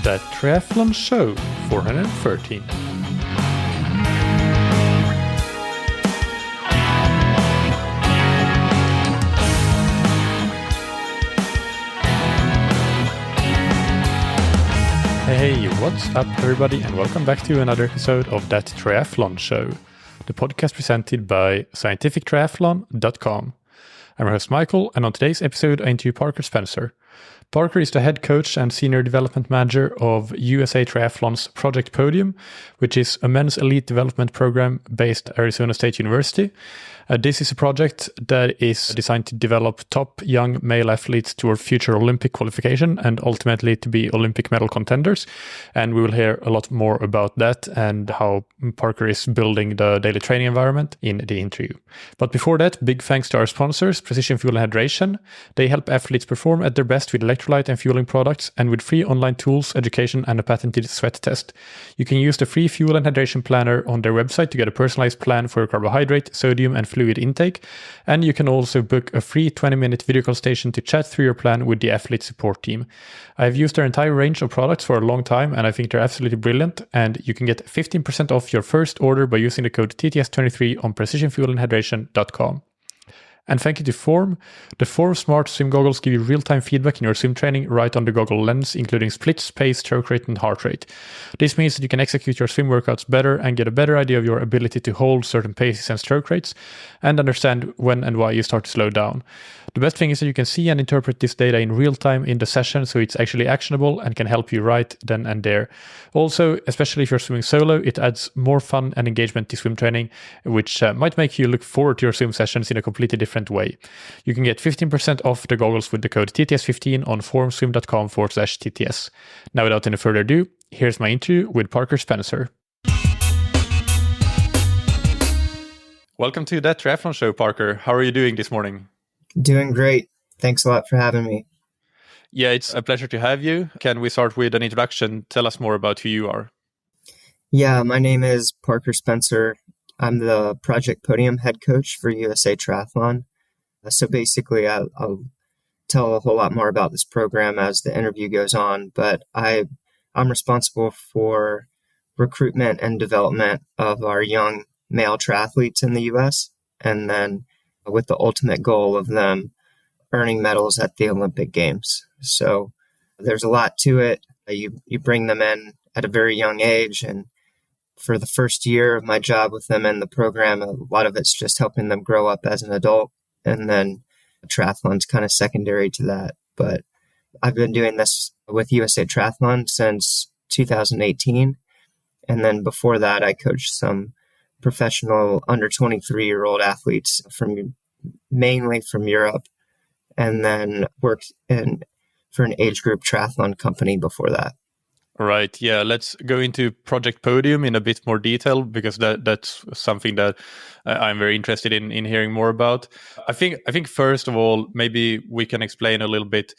The Triathlon Show 413. Hey, what's up everybody, and welcome back to another episode of That Triathlon Show, the podcast presented by scientifictriathlon.com. I'm your host Michael, and on today's episode I interview Parker Spencer. Parker is the head coach and senior development manager of USA Triathlon's Project Podium, which is a men's elite development program based at Arizona State University. This is a project that is designed to develop top young male athletes toward future Olympic qualification and ultimately to be Olympic medal contenders. And we will hear a lot more about that and how Parker is building the daily training environment in the interview. But before that, big thanks to our sponsors, Precision Fuel and Hydration. They help athletes perform at their best with electrolyte and fueling products and with free online tools, education, and a patented sweat test. You can use the free fuel and hydration planner on their website to get a personalized plan for your carbohydrate, sodium, and fluid intake. And you can also book a free 20-minute video consultation to chat through your plan with the athlete support team. I've used their entire range of products for a long time, and I think they're absolutely brilliant. And you can get 15% off your first order by using the code TTS23 on precisionfuelandhydration.com. And thank you to Form. The Form Smart Swim Goggles give you real-time feedback in your swim training right on the goggle lens, including splits, pace, stroke rate, and heart rate. This means that you can execute your swim workouts better and get a better idea of your ability to hold certain paces and stroke rates, and understand when and why you start to slow down. The best thing is that you can see and interpret this data in real time in the session, so it's actually actionable and can help you right then and there. Also, especially if you're swimming solo, it adds more fun and engagement to swim training, which might make you look forward to your swim sessions in a completely different way. You can get 15% off the goggles with the code TTS15 on formswim.com/TTS. Now, without any further ado, here's my interview with Parker Spencer. Welcome to That Triathlon Show, Parker. How are you doing this morning? Doing great. Thanks a lot for having me. Yeah, it's a pleasure to have you. Can we start with an introduction? Tell us more about who you are. Yeah, my name is Parker Spencer. I'm the Project Podium head coach for USA Triathlon. So basically, I'll tell a whole lot more about this program as the interview goes on, but I'm responsible for recruitment and development of our young male triathletes in the U.S., and then with the ultimate goal of them earning medals at the Olympic Games. So there's a lot to it. You bring them in at a very young age, and for the first year of my job with them in the program, a lot of it's just helping them grow up as an adult, and then triathlon's kind of secondary to that. But I've been doing this with USA Triathlon since 2018, and then before that, I coached some professional under 23-year-old athletes mainly from Europe, and then worked for an age group triathlon company before that. All right. Yeah, let's go into Project Podium in a bit more detail, because that's something that I'm very interested in hearing more about. I think first of all, maybe we can explain a little bit.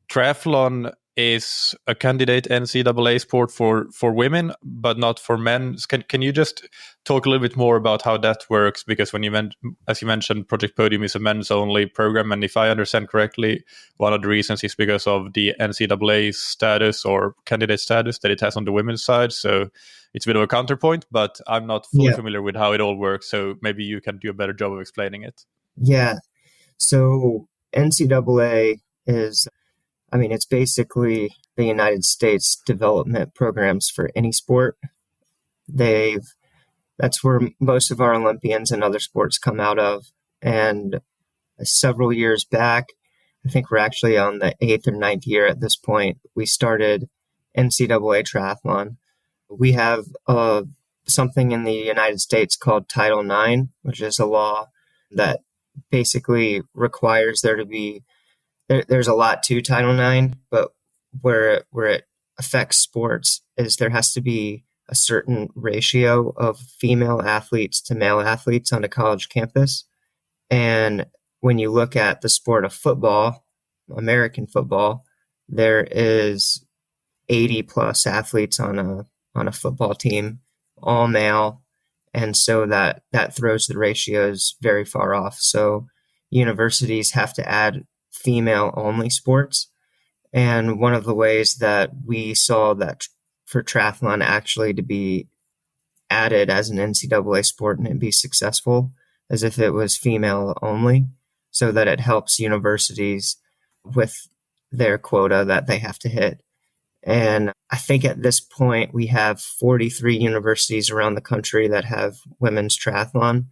Triathlon is a candidate NCAA sport for women, but not for men. Can you just talk a little bit more about how that works? Because as you mentioned, Project Podium is a men's only program, and if I understand correctly, one of the reasons is because of the NCAA status or candidate status that it has on the women's side. So it's a bit of a counterpoint, but I'm not fully familiar with how it all works. So maybe you can do a better job of explaining it. Yeah. So NCAA is, it's basically the United States development programs for any sport. That's where most of our Olympians and other sports come out of. And several years back, I think we're actually on the 8th or 9th year at this point, we started NCAA Triathlon. We have something in the United States called Title IX, which is a law that basically requires there to be there's a lot to Title IX, but where it affects sports is there has to be a certain ratio of female athletes to male athletes on a college campus. And when you look at the sport of football, American football, there is 80 plus athletes on a football team, all male. And so that throws the ratios very far off. So universities have to add female only sports. And one of the ways that we saw that for triathlon actually to be added as an NCAA sport and it be successful as if it was female only, so that it helps universities with their quota that they have to hit. And I think at this point, we have 43 universities around the country that have women's triathlon.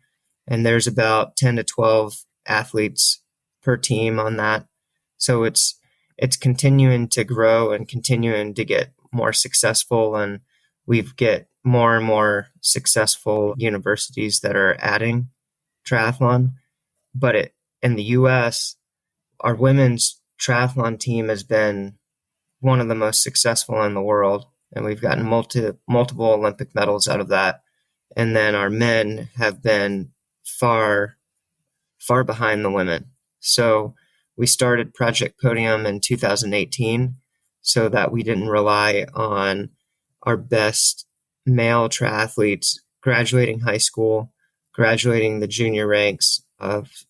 And there's about 10 to 12 athletes per team on that. So it's continuing to grow and continuing to get more successful. And we get more and more successful universities that are adding triathlon. But in the US, our women's triathlon team has been one of the most successful in the world, and we've gotten multiple Olympic medals out of that. And then our men have been far behind the women. So we started Project Podium in 2018 so that we didn't rely on our best male triathletes graduating high school, graduating the junior ranks, of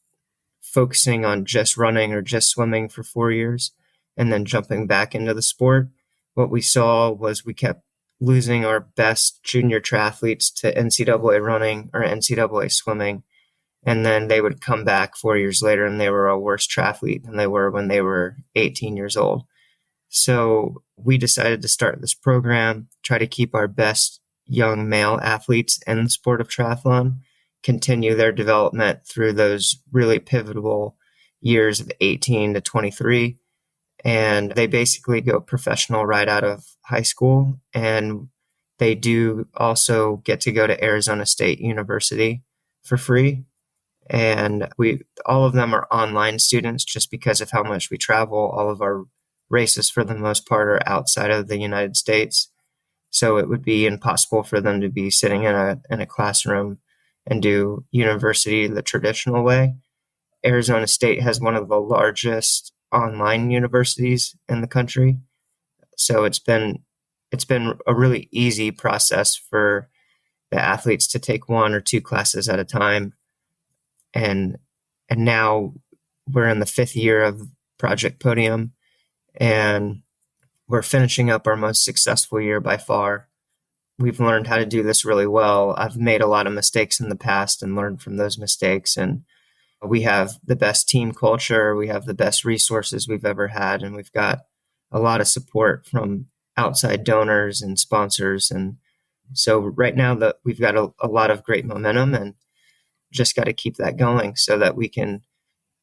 focusing on just running or just swimming for 4 years and then jumping back into the sport. What we saw was we kept losing our best junior triathletes to NCAA running or NCAA swimming. And then they would come back 4 years later and they were a worse triathlete than they were when they were 18 years old. So we decided to start this program, try to keep our best young male athletes in the sport of triathlon, continue their development through those really pivotal years of 18 to 23. And they basically go professional right out of high school. And they do also get to go to Arizona State University for free. And all of them are online students just because of how much we travel. All of our races, for the most part, are outside of the United States. So it would be impossible for them to be sitting in a classroom and do university the traditional way. Arizona State has one of the largest online universities in the country. So it's been a really easy process for the athletes to take 1 or 2 classes at a time. And now we're in the 5th year of Project Podium, and we're finishing up our most successful year by far. We've learned how to do this really well. I've made a lot of mistakes in the past and learned from those mistakes. And we have the best team culture. We have the best resources we've ever had. And we've got a lot of support from outside donors and sponsors. And so right now we've got a lot of great momentum and just got to keep that going so that we can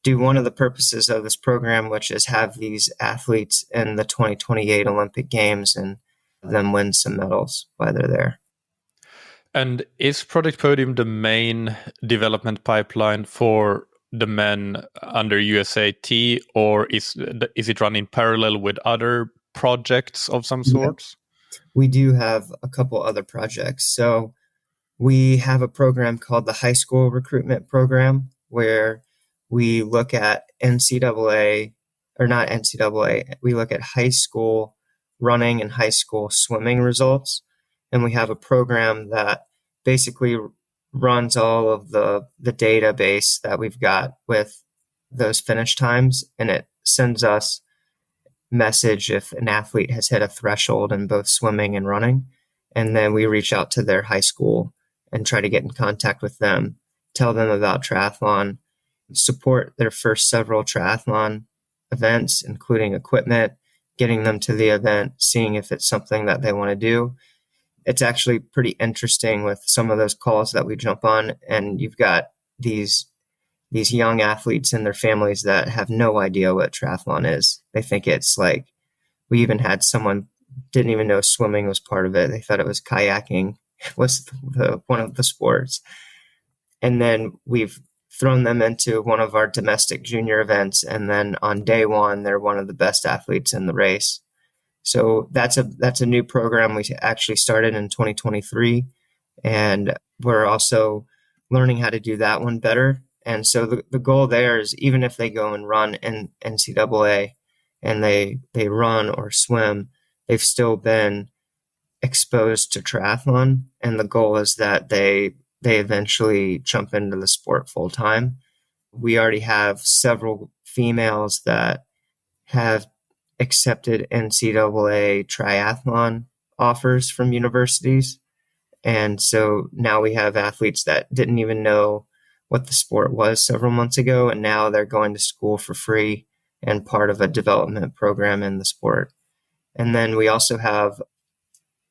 do one of the purposes of this program, which is have these athletes in the 2028 Olympic Games and them win some medals while they're there. And is Project Podium the main development pipeline for the men under USAT, or is it run in parallel with other projects of some sorts? Yeah. We do have a couple other projects. So we have a program called the High School Recruitment Program, where we look at NCAA, or not NCAA, we look at high school running and high school swimming results. And we have a program that basically runs all of the database that we've got with those finish times. And it sends us message if an athlete has hit a threshold in both swimming and running. And then we reach out to their high school and try to get in contact with them, tell them about triathlon, support their first several triathlon events, including equipment, getting them to the event, seeing if it's something that they want to do. It's actually pretty interesting with some of those calls that we jump on, and you've got these young athletes and their families that have no idea what triathlon is. They think it's like, we even had someone didn't even know swimming was part of it. They thought it was kayaking was one of the sports. And then we've thrown them into one of our domestic junior events. And then on day one, they're one of the best athletes in the race. So that's a new program we actually started in 2023. And we're also learning how to do that one better. And so the goal there is, even if they go and run in NCAA and they run or swim, they've still been exposed to triathlon. And the goal is that they eventually jump into the sport full time. We already have several females that have accepted NCAA triathlon offers from universities. And so now we have athletes that didn't even know what the sport was several months ago, and now they're going to school for free and part of a development program in the sport. And then we also have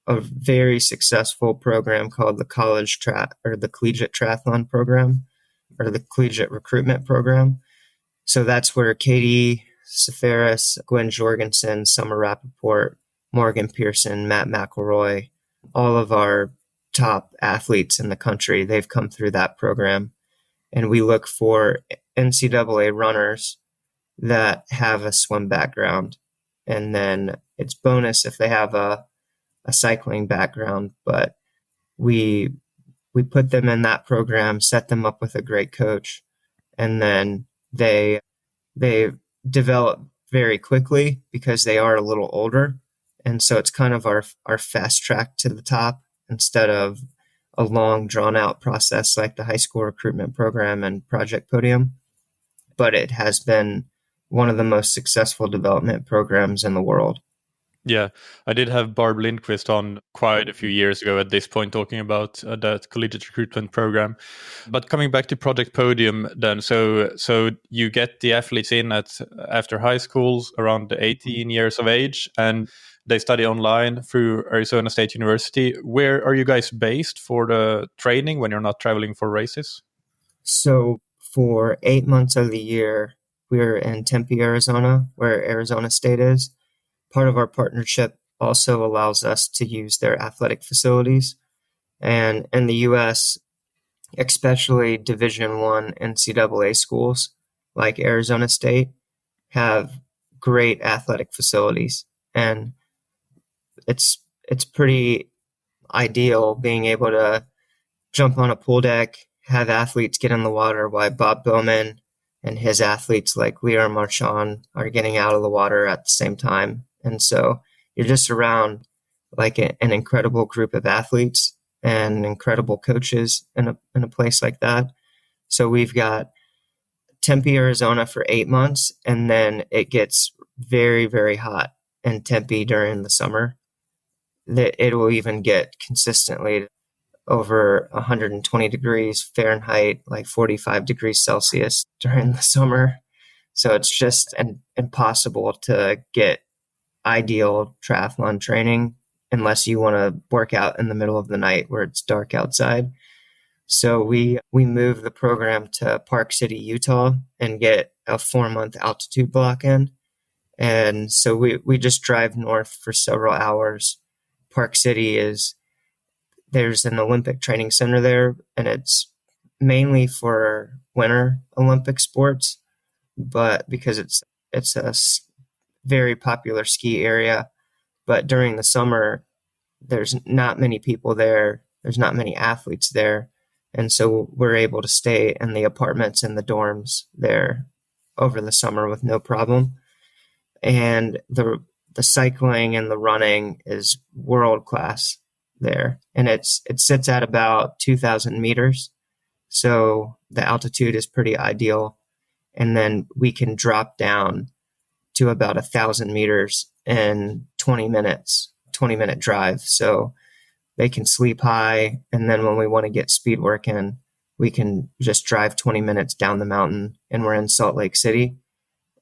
a very successful program called the the Collegiate Triathlon Program, or the Collegiate Recruitment Program. So that's where Katie Safaris, Gwen Jorgensen, Summer Rappaport, Morgan Pearson, Matt McElroy, all of our top athletes in the country, they've come through that program. And we look for NCAA runners that have a swim background. And then it's bonus if they have a cycling background, but we put them in that program, set them up with a great coach, and then they develop very quickly because they are a little older. And so it's kind of our fast track to the top instead of a long drawn out process like the high school recruitment program and Project Podium. But it has been one of the most successful development programs in the world. Yeah, I did have Barb Lindquist on quite a few years ago at this point talking about that collegiate recruitment program. But coming back to Project Podium then, so you get the athletes in after high schools around 18 years of age, and they study online through Arizona State University. Where are you guys based for the training when you're not traveling for races? So for 8 months of the year, we're in Tempe, Arizona, where Arizona State is. Part of our partnership also allows us to use their athletic facilities. And in the U.S., especially Division I NCAA schools like Arizona State have great athletic facilities. And it's pretty ideal being able to jump on a pool deck, have athletes get in the water while Bob Bowman and his athletes like Lior Marchand are getting out of the water at the same time. And so you're just around like an incredible group of athletes and incredible coaches in a place like that. So we've got Tempe, Arizona for 8 months, and then it gets very, very hot in Tempe during the summer. It will even get consistently over 120 degrees Fahrenheit, like 45 degrees Celsius during the summer. So it's just impossible to get ideal triathlon training unless you want to work out in the middle of the night where it's dark outside. So we moved the program to Park City, Utah, and get a 4-month altitude block in. And so we just drive north for several hours. Park City there's an Olympic training center there, and it's mainly for winter Olympic sports, but because it's a very popular ski area. But during the summer, there's not many people there. There's not many athletes there. And so we're able to stay in the apartments and the dorms there over the summer with no problem. And the cycling and the running is world class there. And it sits at about 2,000 meters. So the altitude is pretty ideal. And then we can drop down to about 1,000 meters in 20-minute drive. So they can sleep high. And then when we want to get speed work in, we can just drive 20 minutes down the mountain, and we're in Salt Lake City.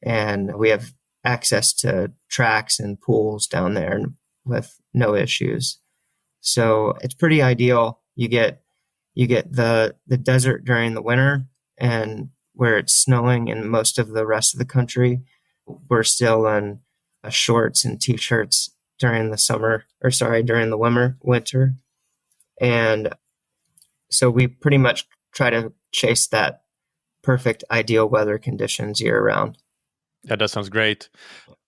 And we have access to tracks and pools down there with no issues. So it's pretty ideal. You get the desert during the winter, and where it's snowing in most of the rest of the country, we're still in shorts and t-shirts during the winter. And so we pretty much try to chase that perfect ideal weather conditions year round. Yeah, that sounds great.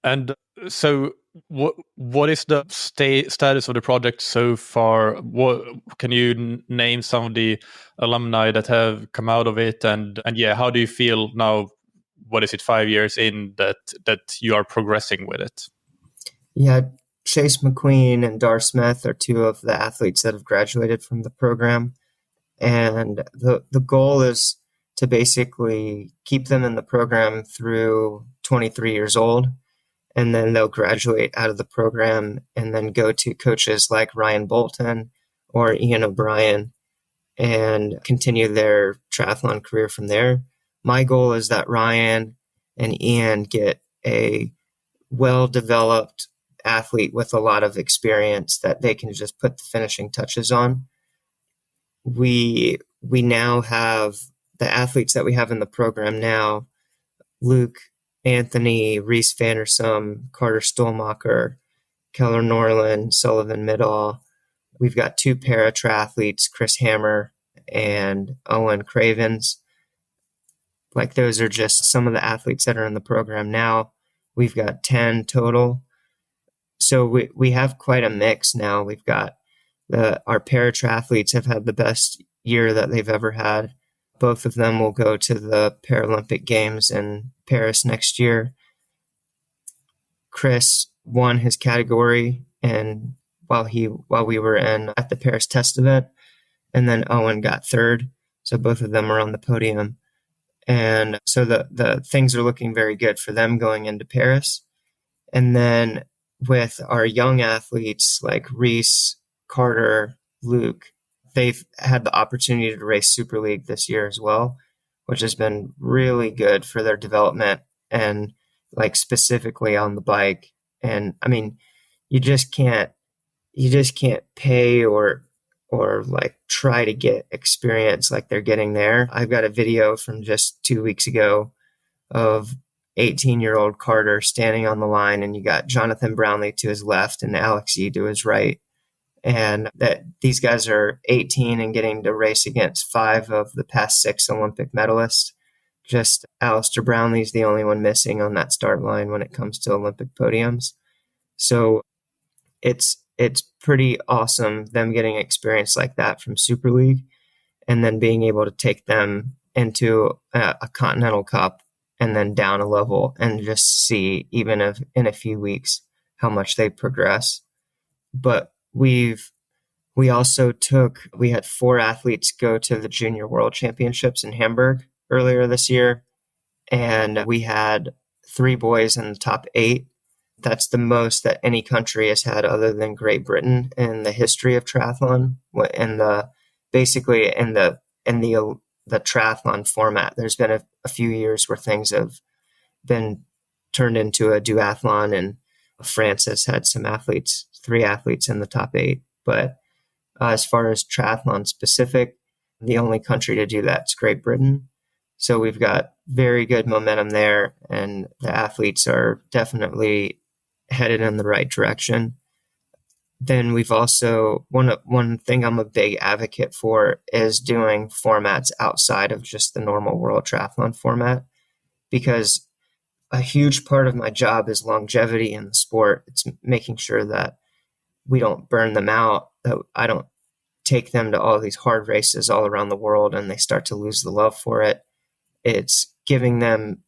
And so what is the status of the project so far? What can you name some of the alumni that have come out of it? And yeah, how do you feel now? What is it, 5 years in that you are progressing with it? Yeah, Chase McQueen and Dar Smith are two of the athletes that have graduated from the program. And the goal is to basically keep them in the program through 23 years old. and then they'll graduate out of the program and then go to coaches like Ryan Bolton or Ian O'Brien and continue their triathlon career from there. My goal is that Ryan and Ian get a well-developed athlete with a lot of experience that they can just put the finishing touches on. We now have the athletes that we have in the program now: Luke, Anthony, Reese Vandersum, Carter Stolmacher, Keller Norland, Sullivan Middall. We've got 2 para triathletes, Chris Hammer and Owen Cravens. Like, those are just some of the athletes that are in the program now. We've got 10 total. So we have quite a mix now. We've got our para triathletes have had the best year that they've ever had. Both of them will go to the Paralympic Games in Paris next year. Chris won his category and while we were at the Paris test event, and then Owen got third. So both of them are on the podium. And so the things are looking very good for them going into Paris. And then with our young athletes like Reese, Carter, Luke, they've had the opportunity to race Super League this year as well, which has been really good for their development and like specifically on the bike. And I mean, you just can't pay or like try to get experience like they're getting there. I've got a video from just 2 weeks ago of 18-year-old Carter standing on the line, and you got Jonathan Brownlee to his left and Alex Yee to his right. And that these guys are 18 and getting to race against 5 of the past 6 Olympic medalists. Just Alistair Brownlee's the only one missing on that start line when it comes to Olympic podiums. So it's pretty awesome, them getting experience like that from Super League and then being able to take them into a Continental Cup and then down a level and just see, even if in a few weeks, how much they progress. But we had 4 athletes go to the Junior World Championships in Hamburg earlier this year, and we had 3 boys in the top 8. That's the most that any country has had other than Great Britain in the history of triathlon. In the triathlon format, there's been a few years where things have been turned into a duathlon, and France has had 3 athletes in the top 8. But as far as triathlon specific, the only country to do that is Great Britain. So we've got very good momentum there, and the athletes are definitely headed in the right direction. Then we've also, one thing I'm a big advocate for is doing formats outside of just the normal World Triathlon format, because a huge part of my job is longevity in the sport. It's making sure that we don't burn them out, that I don't take them to all these hard races all around the world and they start to lose the love for it. It's giving them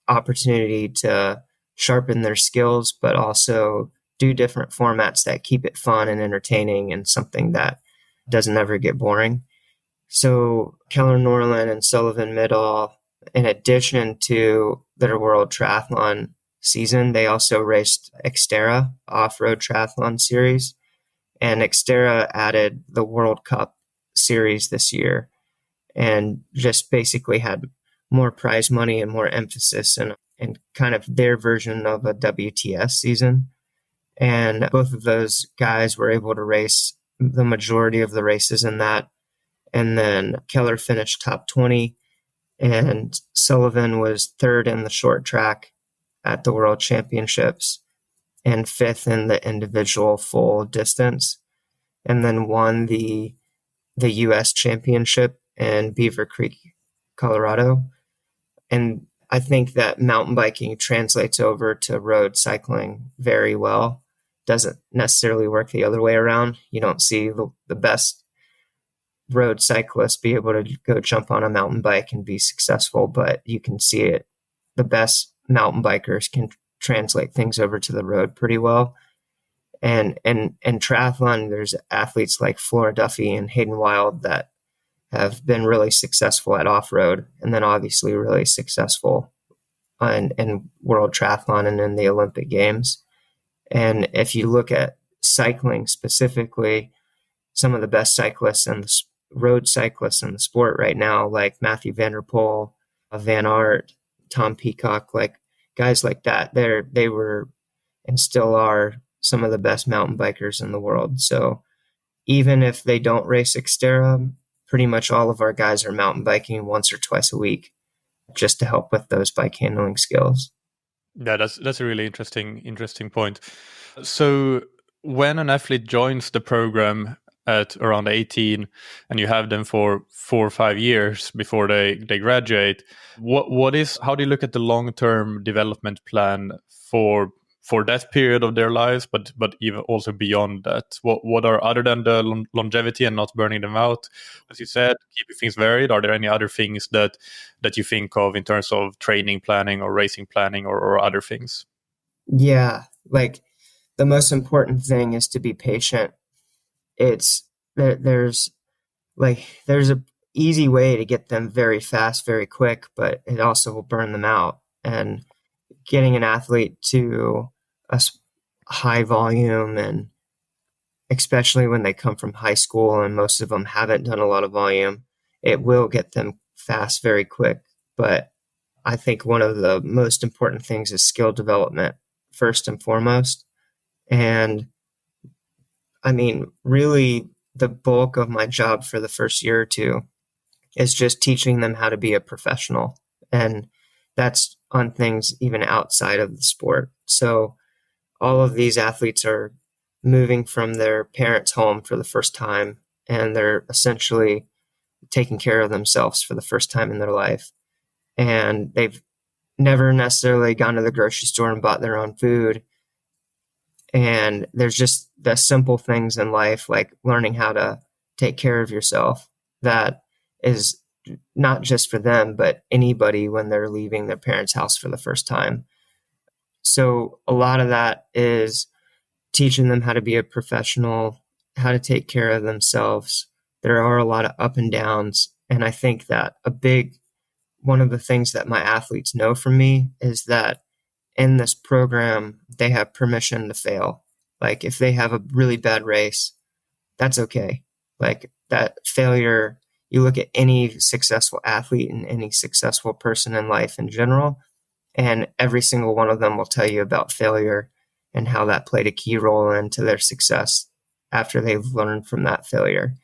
opportunity to sharpen their skills, but also do different formats that keep it fun and entertaining and something that doesn't ever get boring. So Keller Norland and Sullivan Middall, in addition to their World Triathlon season, they also raced Xterra off-road triathlon series, and Xterra added the World Cup series this year and just basically had more prize money and more emphasis and kind of their version of a WTS season. And both of those guys were able to race the majority of the races in that. And then Keller finished top 20, and Sullivan was 3rd in the short track at the World Championships and 5th in the individual full distance, and then won the U.S. Championship in Beaver Creek, Colorado. And I think that mountain biking translates over to road cycling very well. Doesn't necessarily work the other way around. You don't see the best road cyclists be able to go jump on a mountain bike and be successful, but you can see it. The best mountain bikers can translate things over to the road pretty well. And triathlon, there's athletes like Flora Duffy and Hayden Wild that have been really successful at off-road, and then obviously really successful in World Triathlon and in the Olympic Games. And if you look at cycling specifically, some of the best cyclists and road cyclists in the sport right now, like Matthew Van Der Poel, Van Aert, Tom Peacock, like guys like that, they were and still are some of the best mountain bikers in the world. So even if they don't race Xterra, pretty much all of our guys are mountain biking once or twice a week just to help with those bike handling skills. Yeah, that's a really interesting point. So when an athlete joins the program at around 18 and you have them for 4 or 5 years before they graduate, how do you look at the long-term development plan for that period of their lives, but even also beyond that? What are, other than the longevity and not burning them out, as you said, keeping things varied, are there any other things that you think of in terms of training planning or racing planning or other things? Yeah, like the most important thing is to be patient. There's a easy way to get them very fast, very quick, but it also will burn them out. And getting an athlete to a high volume, and especially when they come from high school and most of them haven't done a lot of volume, it will get them fast very quick. But I think one of the most important things is skill development first and foremost. And I mean, really, the bulk of my job for the first year or two is just teaching them how to be a professional. And that's on things even outside of the sport. So all of these athletes are moving from their parents' home for the first time, and they're essentially taking care of themselves for the first time in their life. And they've never necessarily gone to the grocery store and bought their own food. And there's just the simple things in life, like learning how to take care of yourself, that is not just for them, but anybody when they're leaving their parents' house for the first time. So a lot of that is teaching them how to be a professional, how to take care of themselves. There are a lot of up and downs. And I think that one of the things that my athletes know from me is that in this program, they have permission to fail. Like if they have a really bad race, that's okay. Like that failure, you look at any successful athlete and any successful person in life in general, and every single one of them will tell you about failure and how that played a key role into their success after they've learned from that failure.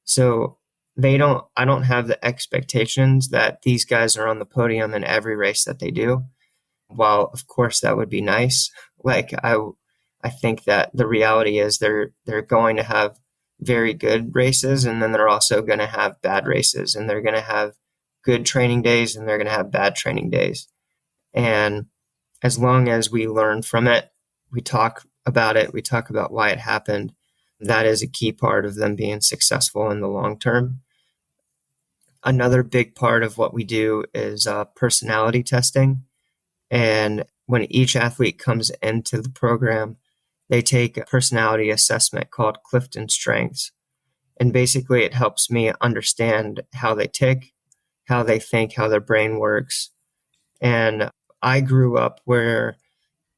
So I don't have the expectations that these guys are on the podium in every race that they do. While of course that would be nice, like I think that the reality is they're going to have very good races, and then they're also going to have bad races, and they're going to have good training days and they're going to have bad training days. And as long as we learn from it, we talk about it, we talk about why it happened, that is a key part of them being successful in the long term. Another big part of what we do is personality testing. And when each athlete comes into the program, they take a personality assessment called Clifton Strengths. And basically it helps me understand how they tick, how they think, how their brain works. And I grew up where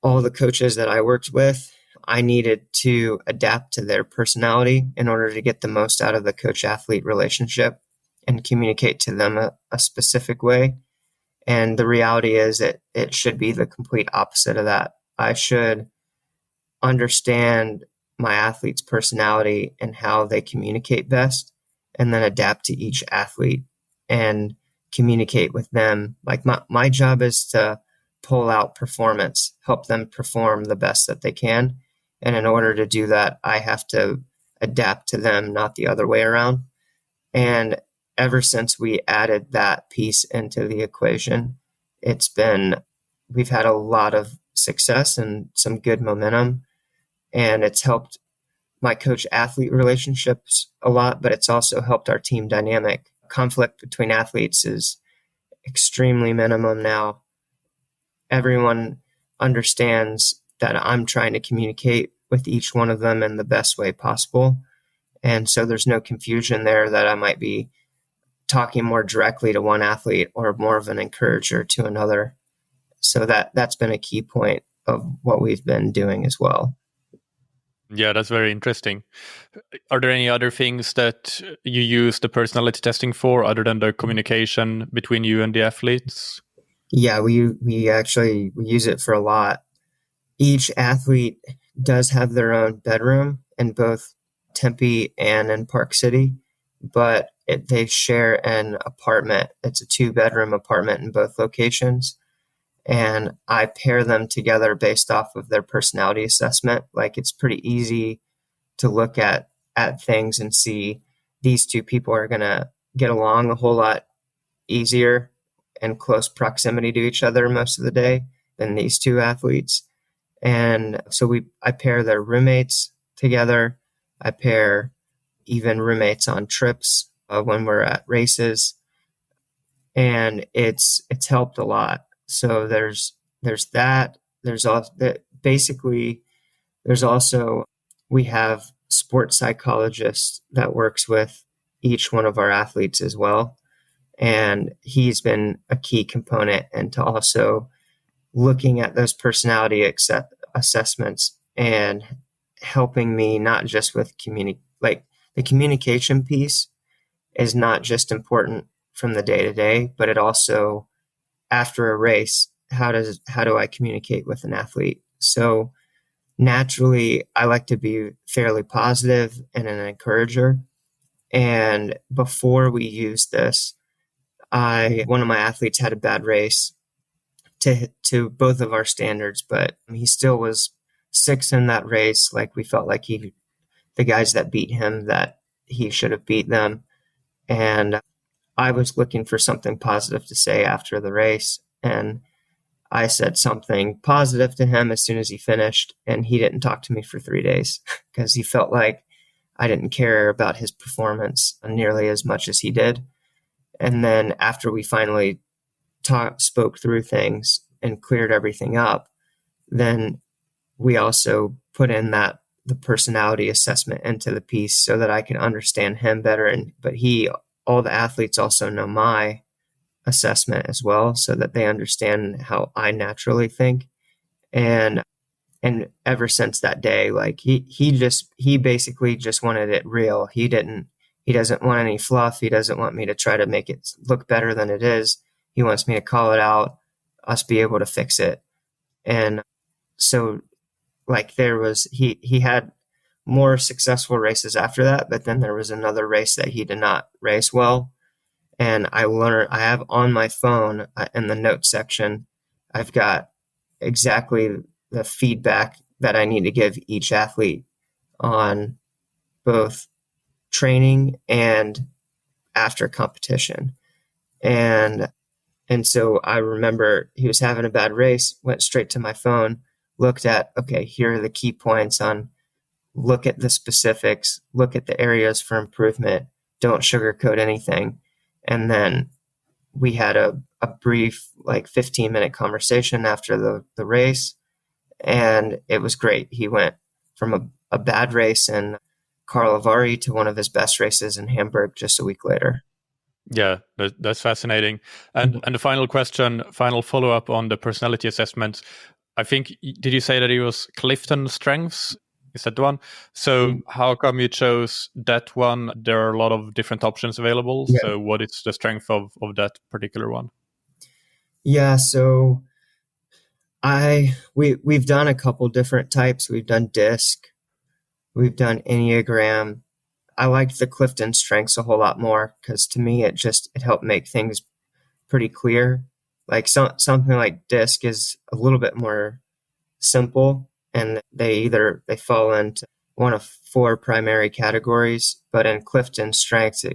all the coaches that I worked with, I needed to adapt to their personality in order to get the most out of the coach-athlete relationship and communicate to them a specific way. And the reality is it should be the complete opposite of that. I should understand my athlete's personality and how they communicate best, and then adapt to each athlete and communicate with them. Like my job is to pull out performance, help them perform the best that they can. And in order to do that, I have to adapt to them, not the other way around. And ever since we added that piece into the equation, we've had a lot of success and some good momentum, and it's helped my coach-athlete relationships a lot, but it's also helped our team dynamic. Conflict between athletes is extremely minimum now. Everyone understands that I'm trying to communicate with each one of them in the best way possible. And so there's no confusion there that I might be talking more directly to one athlete or more of an encourager to another. So that's been a key point of what we've been doing as well. Yeah, that's very interesting. Are there any other things that you use the personality testing for other than the communication between you and the athletes? Yeah, we use it for a lot. Each athlete does have their own bedroom in both Tempe and in Park City, but they share an apartment. It's a 2-bedroom apartment in both locations. And I pair them together based off of their personality assessment. Like, it's pretty easy to look at things and see these two people are going to get along a whole lot easier in close proximity to each other most of the day than these two athletes. And so I pair their roommates together. I pair even roommates on trips when we're at races, and it's helped a lot. So there's that. There's also basically there's also we have sports psychologist that works with each one of our athletes as well, and he's been a key component into also looking at those personality assessments and helping me not just with like the communication piece is not just important from the day to day, but it also after a race, how do I communicate with an athlete? So naturally, I like to be fairly positive and an encourager. And before we used this, one of my athletes had a bad race to both of our standards, but he still was 6th in that race. Like, we felt like the guys that beat him, that he should have beat them. And I was looking for something positive to say after the race. And I said something positive to him as soon as he finished, and he didn't talk to me for 3 days because he felt like I didn't care about his performance nearly as much as he did. And then after we finally spoke through things and cleared everything up, then we also put in the personality assessment into the piece so that I could understand him better. But all the athletes also know my assessment as well, so that they understand how I naturally think. And ever since that day, like he basically just wanted it real. He doesn't want any fluff. He doesn't want me to try to make it look better than it is. He wants me to call it out, us be able to fix it. And so, like, he had more successful races after that, but then there was another race that he did not race well. And I have on my phone in the notes section, I've got exactly the feedback that I need to give each athlete on both training and after competition. And so I remember he was having a bad race, went straight to my phone, looked at, okay, here are the key points look at the specifics, look at the areas for improvement, don't sugarcoat anything. And then we had a brief, like, 15-minute conversation after the race, and it was great. He went from a bad race in Karlovy to one of his best races in Hamburg just a week later. Yeah, that's fascinating. And the final question, final follow-up on the personality assessment. I think, did you say that it was Clifton Strengths? Is that the one? So how come you chose that one? There are a lot of different options available. Yeah. So what is the strength of that particular one? Yeah, so we've done a couple different types. We've done DISC, we've done Enneagram. I liked the Clifton Strengths a whole lot more because to me it helped make things pretty clear. Like something like DISC is a little bit more simple, and they fall into one of 4 primary categories. But in Clifton Strengths, I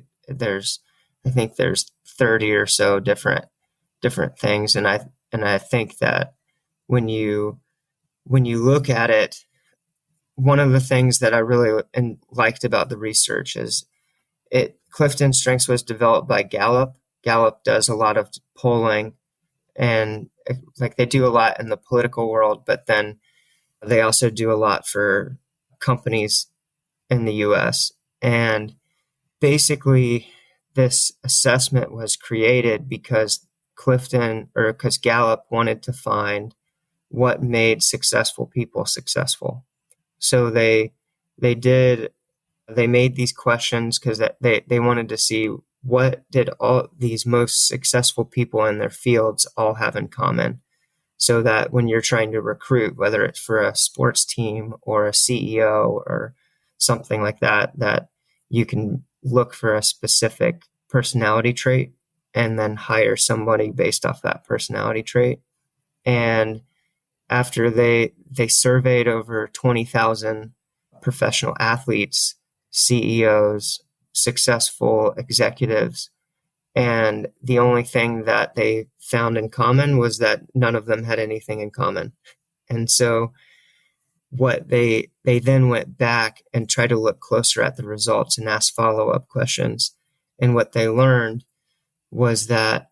think there's 30 or so different things, and I think that when you look at it, one of the things that I really liked about the research is Clifton Strengths was developed by Gallup. Gallup does a lot of polling, and like they do a lot in the political world, but then they also do a lot for companies in the US. And basically, this assessment was created because because Gallup wanted to find what made successful people successful. So they made these questions because they wanted to see what did all these most successful people in their fields all have in common. So that when you're trying to recruit, whether it's for a sports team or a CEO or something like that, that you can look for a specific personality trait and then hire somebody based off that personality trait. And after they surveyed over 20,000 professional athletes, CEOs, successful executives, and the only thing that they found in common was that none of them had anything in common. And so what they then went back and tried to look closer at the results and ask follow-up questions. And what they learned was that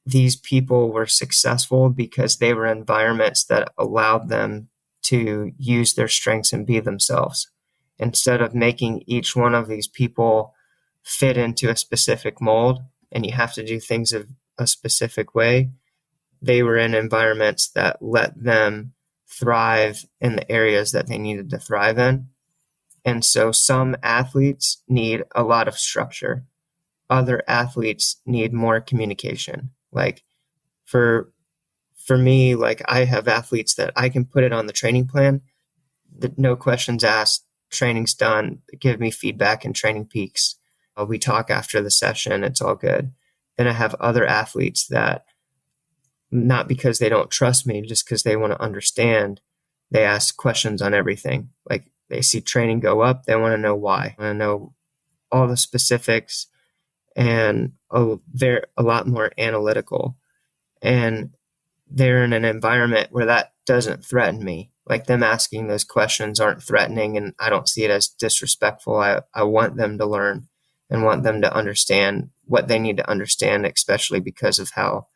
these people were successful because they were in environments that allowed them to use their strengths and be themselves. Instead of making each one of these people fit into a specific mold and you have to do things a specific way, they were in environments that let them thrive in the areas that they needed to thrive in. And so some athletes need a lot of structure. Other athletes need more communication. Like for me, like I have athletes that I can put it on the training plan, that no questions asked, training's done, give me feedback and training peaks. We talk after the session, it's all good. Then I have other athletes that, not because they don't trust me, just because they want to understand, they ask questions on everything. Like they see training go up, they want to know why. They want to know all the specifics, and they're a lot more analytical. And they're in an environment where that doesn't threaten me. Like them asking those questions aren't threatening, and I don't see it as disrespectful. I want them to learn and want them to understand what they need to understand, especially because of how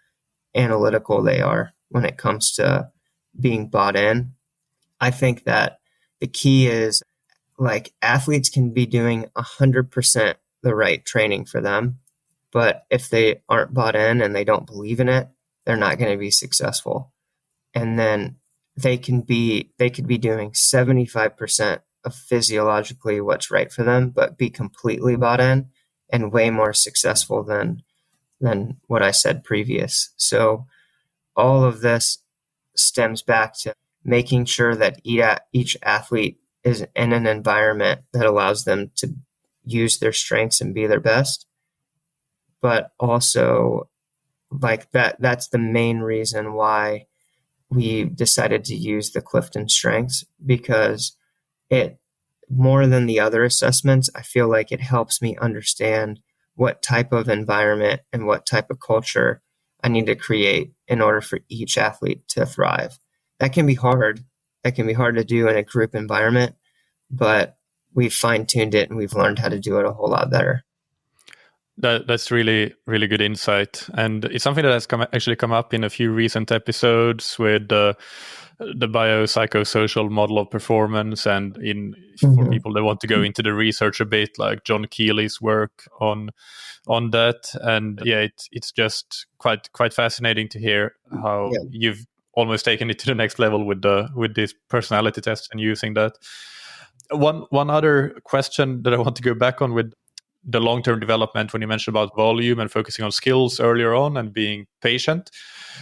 analytical they are when it comes to being bought in. I think that the key is, like, athletes can be doing 100% the right training for them, but if they aren't bought in and they don't believe in it, they're not going to be successful. And then they could be doing 75% of physiologically what's right for them, but be completely bought in and way more successful than what I said previous. So all of this stems back to making sure that each athlete is in an environment that allows them to use their strengths and be their best. But also, like that's the main reason why we decided to use the Clifton strengths, because it, more than the other assessments, I feel like it helps me understand what type of environment and what type of culture I need to create in order for each athlete to thrive. That can be hard. That can be hard to do in a group environment, but we've fine-tuned it and we've learned how to do it a whole lot better. That's really, really good insight. And it's something that has actually come up in a few recent episodes with the biopsychosocial model of performance, and for people that want to go into the research a bit, like John Keely's work on that. And yeah, it's just quite fascinating to hear how you've almost taken it to the next level with this personality test and using that. One other question that I want to go back on with the long-term development, when you mentioned about volume and focusing on skills earlier on and being patient,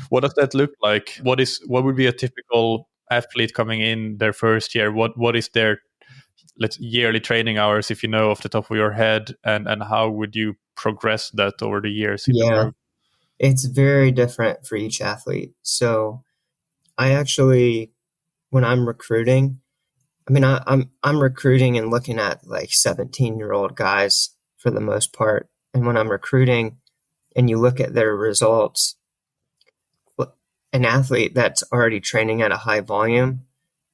what does that look like? What would be a typical athlete coming in their first year? What is their yearly training hours, if you know off the top of your head, and how would you progress that over the years? It's very different for each athlete. So I actually, when I'm recruiting, I'm recruiting and looking at like 17-year-old guys for the most part. And when I'm recruiting and you look at their results, an athlete that's already training at a high volume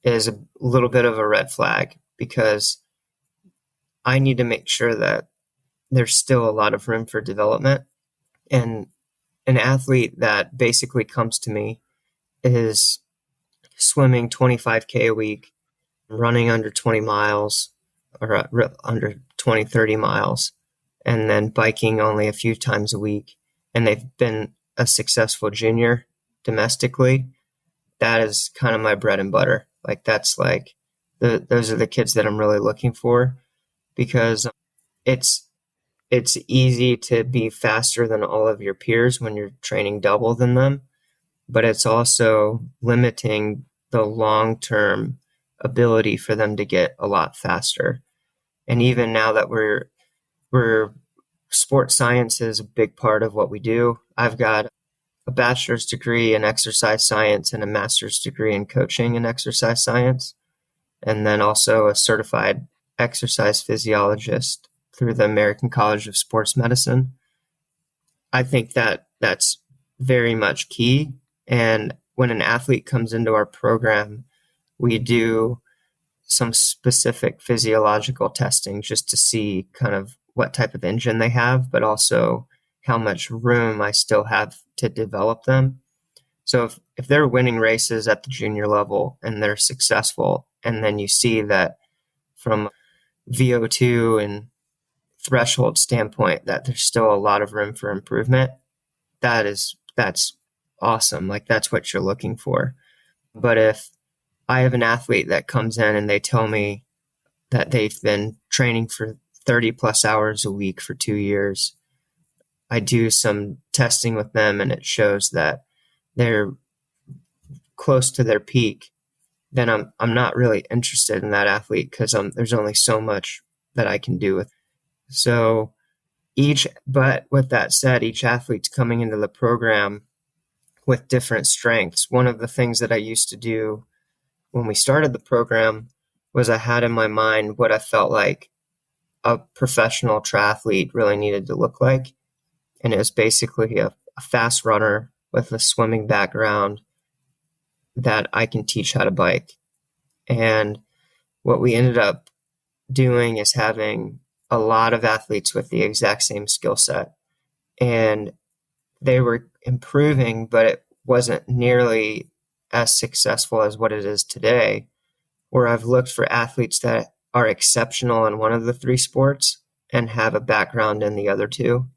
is a little bit of a red flag, because I need to make sure that there's still a lot of room for development. And an athlete that basically comes to me is swimming 25K a week, running under 20 miles or under 20, 30 miles, and then biking only a few times a week. And they've been a successful junior domestically, that is kind of my bread and butter. Like that's like those are the kids that I'm really looking for, because it's easy to be faster than all of your peers when you're training double than them, but it's also limiting the long-term ability for them to get a lot faster. And even now that we're sports science is a big part of what we do. I've got a bachelor's degree in exercise science and a master's degree in coaching and exercise science, and then also a certified exercise physiologist through the American College of Sports Medicine. I think that that's very much key. And when an athlete comes into our program, we do some specific physiological testing just to see kind of what type of engine they have, but also how much room I still have to develop them. So if they're winning races at the junior level and they're successful, and then you see that from VO2 and threshold standpoint that there's still a lot of room for improvement, that's awesome. Like that's what you're looking for. But if I have an athlete that comes in and they tell me that they've been training for 30 plus hours a week for 2 years, I do some testing with them and it shows that they're close to their peak, then I'm not really interested in that athlete, because there's only so much that I can do with. So but with that said, each athlete's coming into the program with different strengths. One of the things that I used to do when we started the program was I had in my mind what I felt like a professional triathlete really needed to look like. And it was basically a fast runner with a swimming background that I can teach how to bike. And what we ended up doing is having a lot of athletes with the exact same skill set. And they were improving, but it wasn't nearly as successful as what it is today, where I've looked for athletes that are exceptional in one of the three sports and have a background in the other two.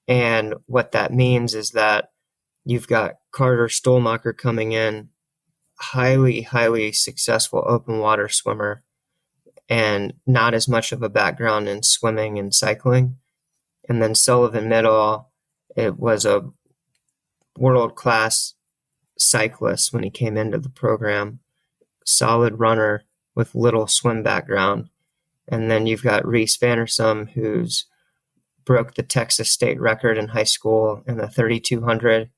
And what that means is that you've got Carter Stolmacher coming in, highly, highly successful open water swimmer, and not as much of a background in swimming and cycling. And then Sullivan Middle, it was a world-class cyclist when he came into the program, solid runner with little swim background. And then you've got Reese Vandersum, who's broke the Texas state record in high school in the 3,200,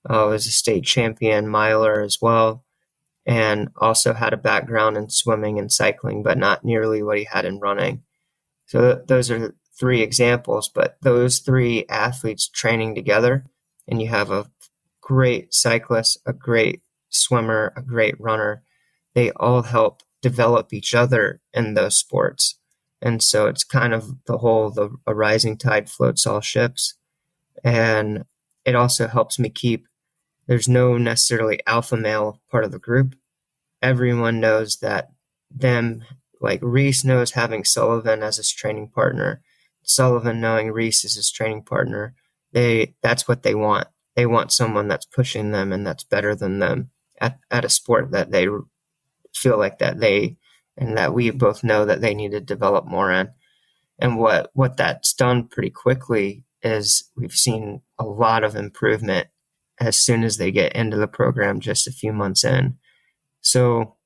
was a state champion miler as well, and also had a background in swimming and cycling, but not nearly what he had in running. So those are three examples, but those three athletes training together, and you have a great cyclist, a great swimmer, a great runner, they all help develop each other in those sports. And so it's kind of a rising tide floats all ships. And it also helps me there's no necessarily alpha male part of the group. Everyone knows that like Reese knows having Sullivan as his training partner, Sullivan knowing Reese as his training partner. That's what they want. They want someone that's pushing them and that's better than them at a sport that they feel like that we both know that they need to develop more in. And what that's done pretty quickly is we've seen a lot of improvement as soon as they get into the program, just a few months in. So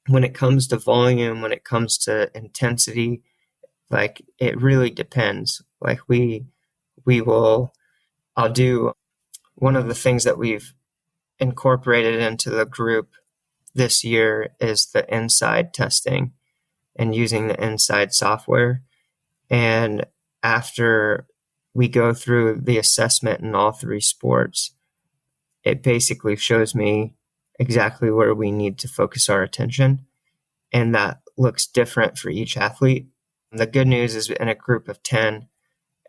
when it comes to volume, when it comes to intensity, like it really depends. Like I'll do one of the things that we've incorporated into the group this year is the inside testing and using the inside software. And after we go through the assessment in all three sports, it basically shows me exactly where we need to focus our attention. And that looks different for each athlete. The good news is in a group of 10,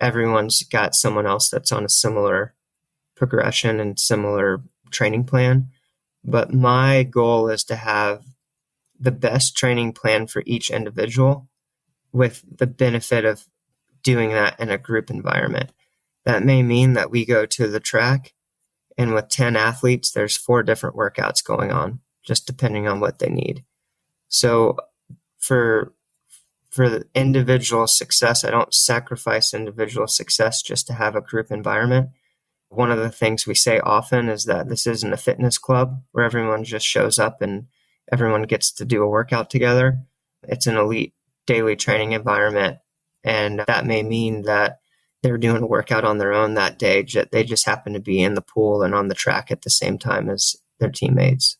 everyone's got someone else that's on a similar progression and similar training plan. But my goal is to have the best training plan for each individual, with the benefit of doing that in a group environment. That may mean that we go to the track And with 10 athletes, there's 4 different workouts going on, just depending on what they need. So for the individual success, I don't sacrifice individual success just to have a group environment. One of the things we say often is that this isn't a fitness club where everyone just shows up and everyone gets to do a workout together. It's an elite daily training environment. And that may mean that they're doing a workout on their own that day. They just happen to be in the pool and on the track at the same time as their teammates.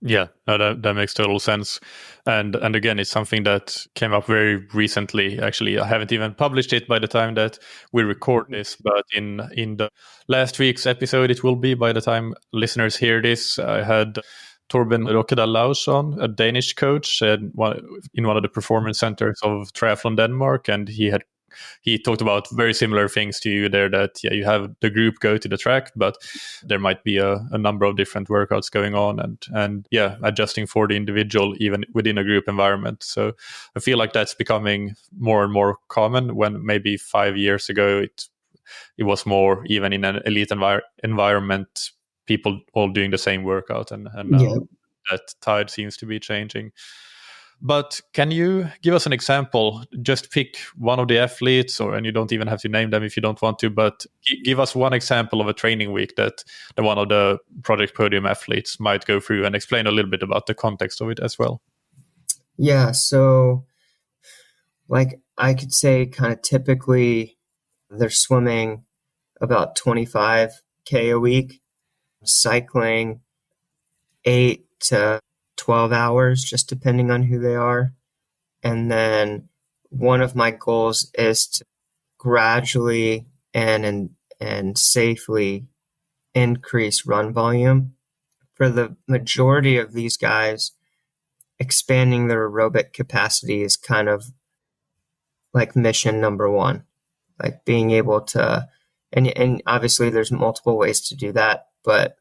Yeah, no, that makes total sense. And again, it's something that came up very recently. Actually, I haven't even published it by the time that we record this, but in the last week's episode, it will be by the time listeners hear this. I had Torben Rokkedal Lausson, a Danish coach in one of the performance centers of Triathlon Denmark, and he talked about very similar things to you there, that you have the group go to the track, but there might be a number of different workouts going on and adjusting for the individual even within a group environment. So I feel like that's becoming more and more common, when maybe 5 years ago it was more even in an elite environment, people all doing the same workout, and now that tide seems to be changing. But can you give us an example? Just pick one of the athletes, and you don't even have to name them if you don't want to, but give us one example of a training week that one of the Project Podium athletes might go through, and explain a little bit about the context of it as well. Yeah, so like I could say kind of typically they're swimming about 25K a week, cycling 8 to 12 hours, just depending on who they are. And then one of my goals is to gradually and safely increase run volume. For the majority of these guys, expanding their aerobic capacity is kind of like mission number one, like being able to, and obviously there's multiple ways to do that, but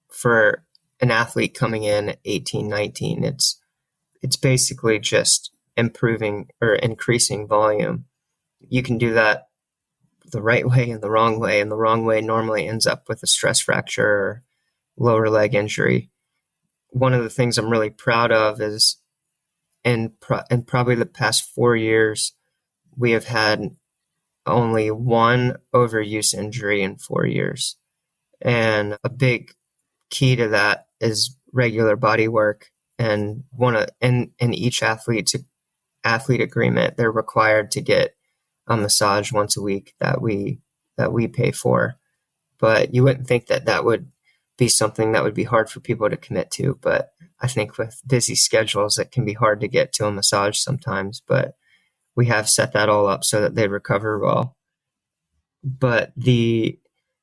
for an athlete coming in at 18, 19, it's basically just improving or increasing volume. You can do that the right way and the wrong way, and the wrong way normally ends up with a stress fracture or lower leg injury. One of the things I'm really proud of is in probably the past 4 years, we have had only one overuse injury in 4 years. And a big key to that is regular body work. And in each athlete's athlete agreement, they're required to get a massage once a week that we pay for. But you wouldn't think that would be something that would be hard for people to commit to. But I think with busy schedules, it can be hard to get to a massage sometimes. But we have set that all up so that they recover well. But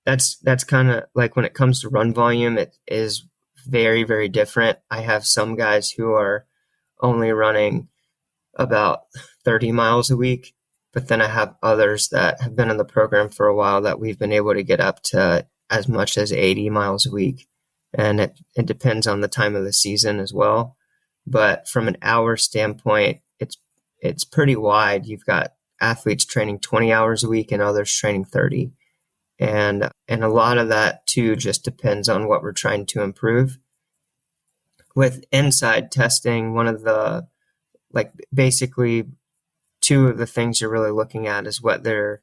that's kind of like when it comes to run volume, it is very, very different. I have some guys who are only running about 30 miles a week, but then I have others that have been in the program for a while that we've been able to get up to as much as 80 miles a week. And it depends on the time of the season as well. But from an hour standpoint, it's pretty wide. You've got athletes training 20 hours a week and others training 30. And a lot of that too just depends on what we're trying to improve. With inside testing, one of the basically two of the things you're really looking at is what their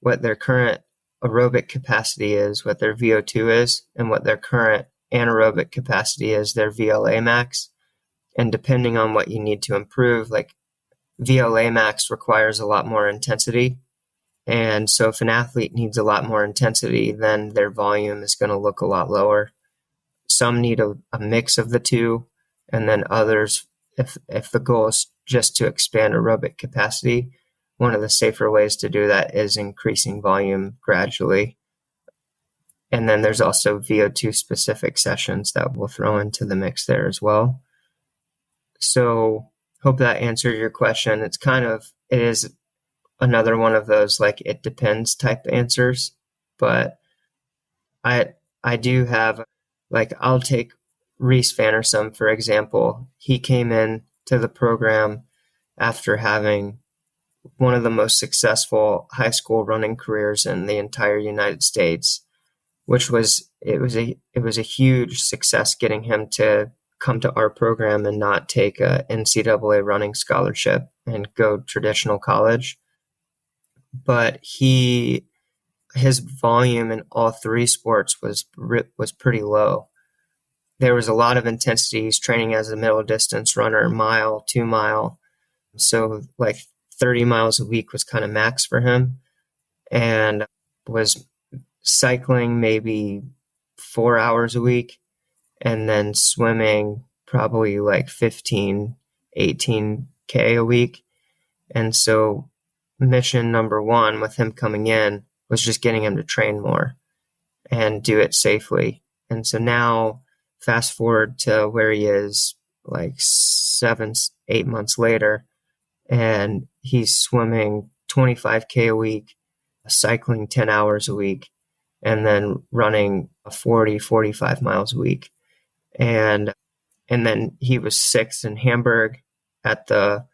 current aerobic capacity is, what their VO2 is, and what their current anaerobic capacity is, their VLA max. And depending on what you need to improve, like VLA max requires a lot more intensity. And so if an athlete needs a lot more intensity, then their volume is going to look a lot lower. Some need a mix of the two, and then others, if the goal is just to expand aerobic capacity, one of the safer ways to do that is increasing volume gradually. And then there's also VO2 specific sessions that we'll throw into the mix there as well. So hope that answered your question. It is another one of those like it depends type answers, but I do have, like, I'll take Reese Vannersum for example. He came in to the program after having one of the most successful high school running careers in the entire United States. which was a huge success getting him to come to our program and not take a NCAA running scholarship and go traditional college. But his volume in all three sports was pretty low. There was a lot of intensity. He's training as a middle distance runner, mile, 2 mile. So like 30 miles a week was kind of max for him, and was cycling maybe 4 hours a week, and then swimming probably like 15, 18K a week. And so mission number one with him coming in was just getting him to train more and do it safely. And so now fast forward to where he is like 7, 8 months later, and he's swimming 25K a week, cycling 10 hours a week, and then running 40, 45 miles a week. And then he was sixth in Hamburg at the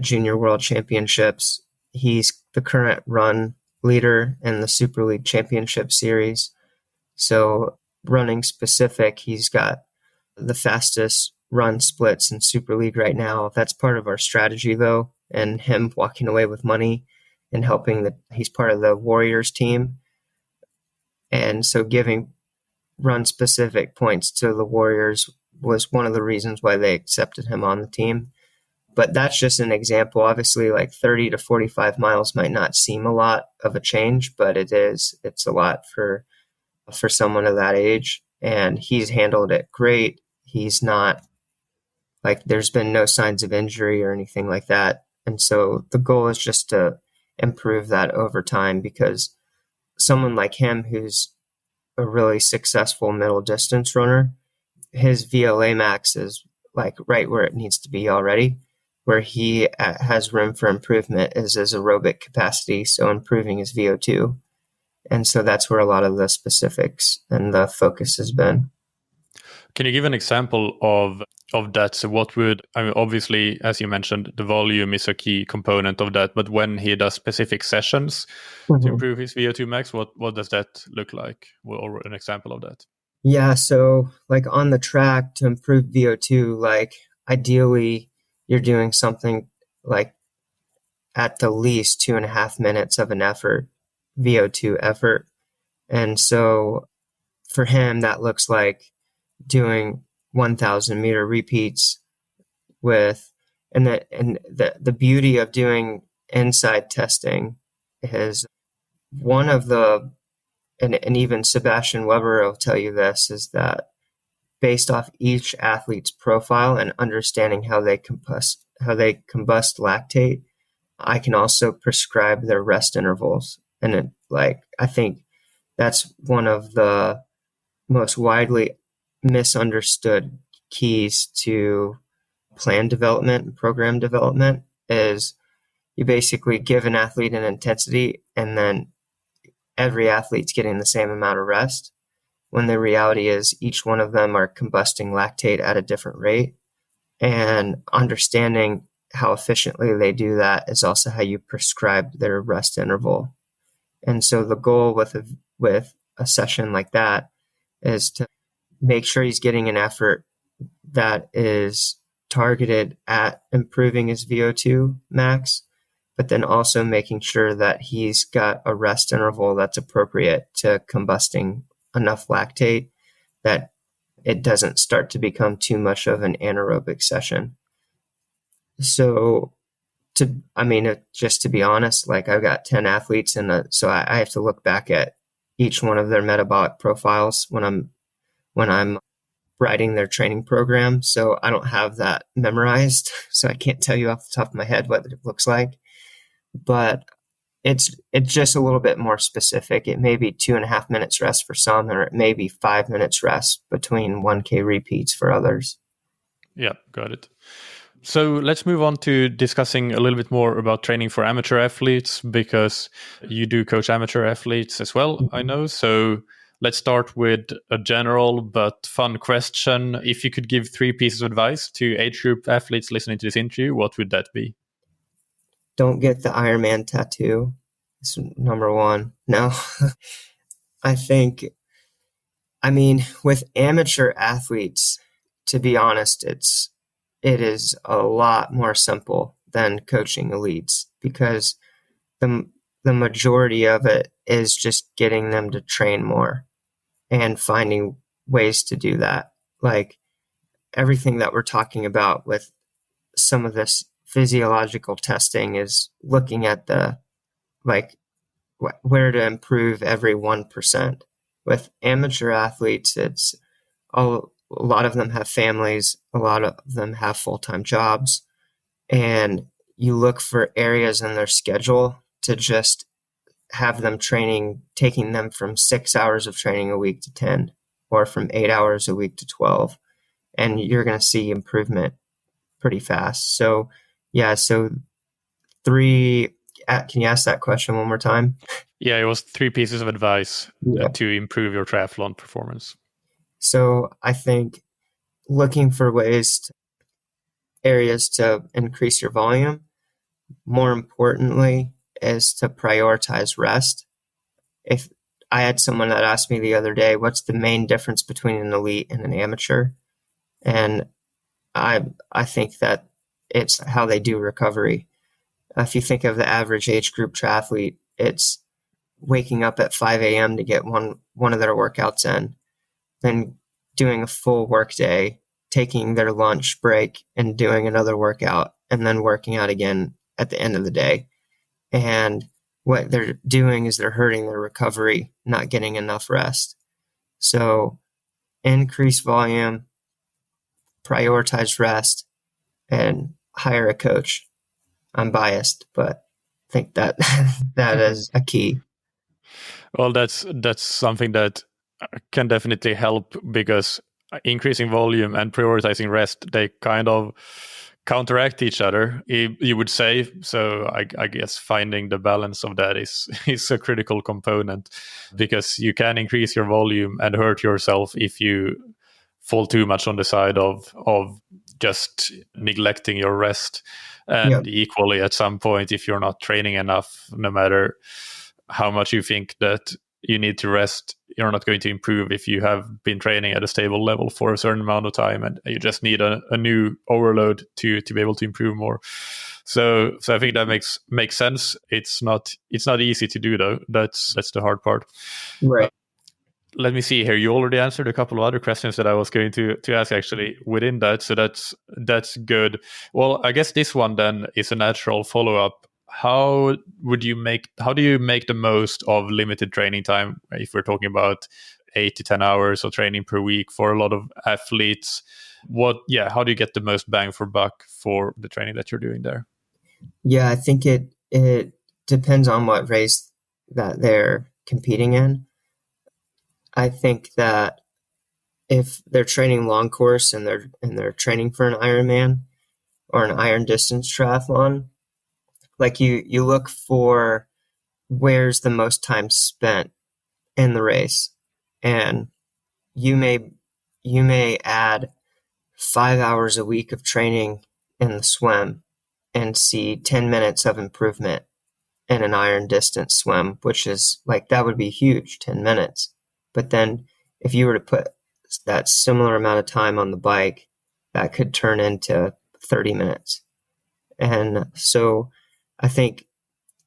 Junior World Championships. He's the current run leader in the Super League Championship Series. So running specific, he's got the fastest run splits in Super League right now. That's part of our strategy, though, and him walking away with money and he's part of the Warriors team. And so giving run specific points to the Warriors was one of the reasons why they accepted him on the team. But that's just an example. Obviously, like 30 to 45 miles might not seem a lot of a change, but it's a lot for someone of that age. And he's handled it great. He's not like, there's been no signs of injury or anything like that. And so the goal is just to improve that over time, because someone like him who's a really successful middle distance runner, his VLA max is like right where it needs to be already. Where he has room for improvement is his aerobic capacity, so improving his VO2. And so that's where a lot of the specifics and the focus has been. Can you give an example of that? So obviously, as you mentioned, the volume is a key component of that, but when he does specific sessions to improve his VO2 max, what does that look like, or an example of that? Yeah, so like on the track to improve VO2, like ideally you're doing something like at the least 2.5 minutes of an effort, VO2 effort. And so for him, that looks like doing 1,000 meter repeats and the beauty of doing inside testing is one of and even Sebastian Weber will tell you this, is that based off each athlete's profile and understanding how they combust lactate, I can also prescribe their rest intervals. And I think that's one of the most widely misunderstood keys to plan development and program development is you basically give an athlete an intensity and then every athlete's getting the same amount of rest, when the reality is each one of them are combusting lactate at a different rate. And understanding how efficiently they do that is also how you prescribe their rest interval. And so the goal with a session like that is to make sure he's getting an effort that is targeted at improving his VO2 max, but then also making sure that he's got a rest interval that's appropriate to combusting enough lactate that it doesn't start to become too much of an anaerobic session. So just to be honest, like I've got 10 athletes so I have to look back at each one of their metabolic profiles when I'm writing their training program. So I don't have that memorized. So I can't tell you off the top of my head what it looks like, but it's just a little bit more specific. It may be 2.5 minutes rest for some, or it may be 5 minutes rest between 1K repeats for others. Yeah, got it. So let's move on to discussing a little bit more about training for amateur athletes, because you do coach amateur athletes as well, I know. So let's start with a general but fun question. If you could give 3 pieces of advice to age group athletes listening to this interview, what would that be? Don't get the Iron Man tattoo. It's number one. No. I think, I mean, with amateur athletes, to be honest, it is a lot more simple than coaching elites because the the majority of it is just getting them to train more and finding ways to do that. Like everything that we're talking about with some of this physiological testing is looking at the like where to improve every 1%. With amateur athletes, it's a lot of them have families, a lot of them have full-time jobs, and you look for areas in their schedule to just have them training, taking them from 6 hours of training a week to 10, or from 8 hours a week to 12. And you're going to see improvement pretty fast. So, yeah, so can you ask that question one more time? Yeah, it was 3 pieces of advice Yeah. to improve your triathlon performance. So I think looking for areas to increase your volume, more importantly, is to prioritize rest. If I had someone that asked me the other day, what's the main difference between an elite and an amateur? And I think that it's how they do recovery. If you think of the average age group triathlete, it's waking up at 5 a.m. to get one of their workouts in, then doing a full work day, taking their lunch break and doing another workout, and then working out again at the end of the day. And what they're doing is they're hurting their recovery, not getting enough rest. So increase volume, prioritize rest, and hire a coach. I'm biased, but I think that that is a key. Well, that's something that can definitely help, because increasing volume and prioritizing rest, they kind of counteract each other, you would say. So I guess finding the balance of that is a critical component, because you can increase your volume and hurt yourself if you fall too much on the side of just neglecting your rest. And equally, at some point, if you're not training enough, no matter how much you think that you need to rest, you're not going to improve if you have been training at a stable level for a certain amount of time, and you just need a new overload to be able to improve more. So I think that makes sense. It's not easy to do, though. That's the hard part. Right. Let me see here. You already answered a couple of other questions that I was going to ask actually within that. So that's good. Well, I guess this one then is a natural follow-up. How do you make the most of limited training time, if we're talking about 8 to 10 hours of training per week for a lot of athletes? How do you get the most bang for buck for the training that you're doing there? Yeah, I think it depends on what race that they're competing in. I think that if they're training long course and they're training for an Ironman or an iron distance triathlon, like you look for where's the most time spent in the race, and you may add 5 hours a week of training in the swim and see 10 minutes of improvement in an iron distance swim, which is like, that would be huge, 10 minutes. But then if you were to put that similar amount of time on the bike, that could turn into 30 minutes. And so I think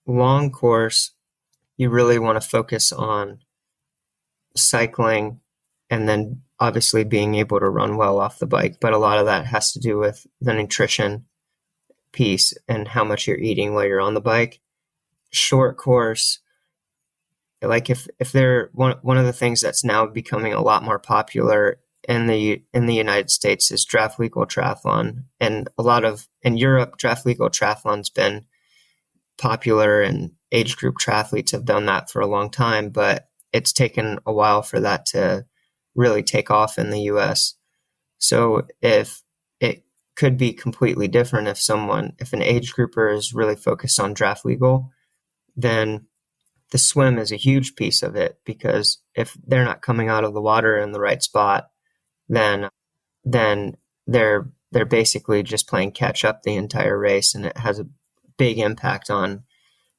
long course, you really want to focus on cycling and then obviously being able to run well off the bike. But a lot of that has to do with the nutrition piece and how much you're eating while you're on the bike. Short course, like if they're one of the things that's now becoming a lot more popular in the United States is draft legal triathlon, and in Europe, draft legal triathlon's been popular, and age group triathletes have done that for a long time, but it's taken a while for that to really take off in the US. So if it could be completely different if an age grouper is really focused on draft legal, then the swim is a huge piece of it, because if they're not coming out of the water in the right spot, then they're basically just playing catch up the entire race, and it has a big impact on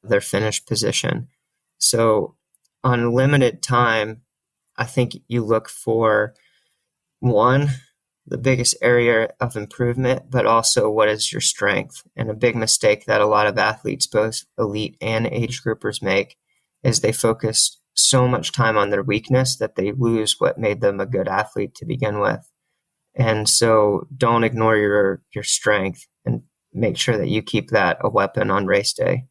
their finish position. So on limited time, I think you look for one, the biggest area of improvement, but also what is your strength. And a big mistake that a lot of athletes, both elite and age groupers, make is they focus so much time on their weakness that they lose what made them a good athlete to begin with. And so don't ignore your strength and make sure that you keep that a weapon on race day.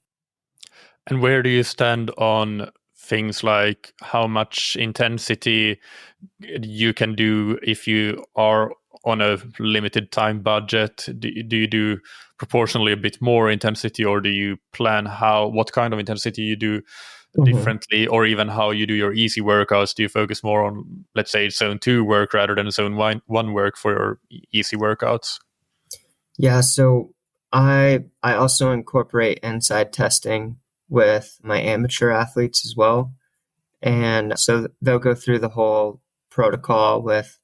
And where do you stand on things like how much intensity you can do if you are on a limited time budget? Do you do proportionally a bit more intensity, or do you plan what kind of intensity you do differently, or even how you do your easy workouts? Do you focus more on, let's say, zone 2 work rather than zone 1 work for your easy workouts? Yeah, so I also incorporate inside testing with my amateur athletes as well. And so they'll go through the whole protocol with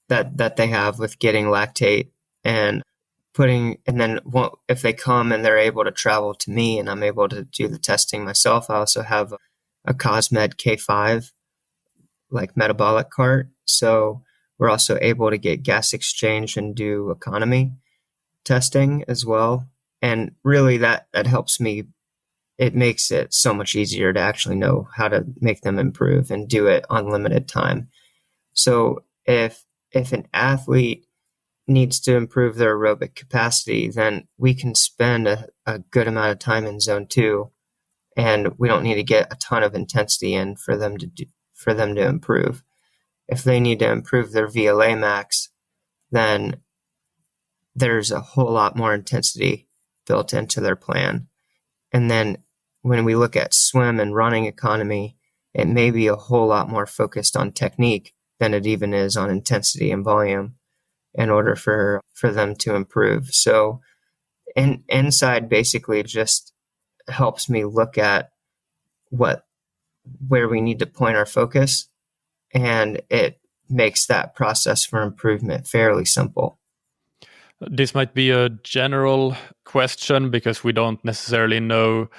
that they have with getting lactate and then if they come and they're able to travel to me and I'm able to do the testing myself, I also have a Cosmed K5 like metabolic cart. So we're also able to get gas exchange and do economy testing as well. And really that helps me. It makes it so much easier to actually know how to make them improve and do it on limited time. So if an athlete needs to improve their aerobic capacity, then we can spend a good amount of time in zone 2, and we don't need to get a ton of intensity in for them to improve. If they need to improve their VLA max, then there's a whole lot more intensity built into their plan. And then when we look at swim and running economy, it may be a whole lot more focused on technique than it even is on intensity and volume in order for them to improve. So inside basically just helps me look at where we need to point our focus, and it makes that process for improvement fairly simple. This might be a general question because we don't necessarily know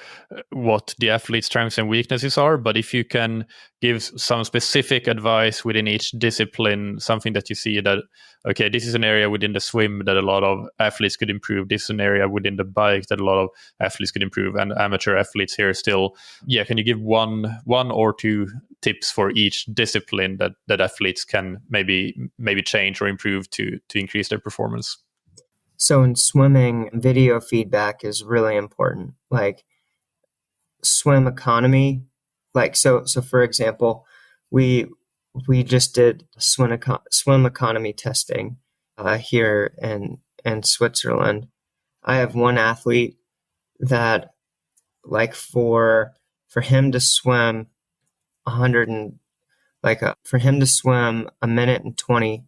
what the athlete's strengths and weaknesses are. But if you can give some specific advice within each discipline, something that you see that, okay, this is an area within the swim that a lot of athletes could improve. This is an area within the bike that a lot of athletes could improve, and amateur athletes here still. Yeah, can you give one or two tips for each discipline that athletes can maybe change or improve to increase their performance? So in swimming, video feedback is really important. Like swim economy, so for example, we just did swim economy testing here in Switzerland. I have one athlete that, like, for him to swim 100 and for him to swim 1:20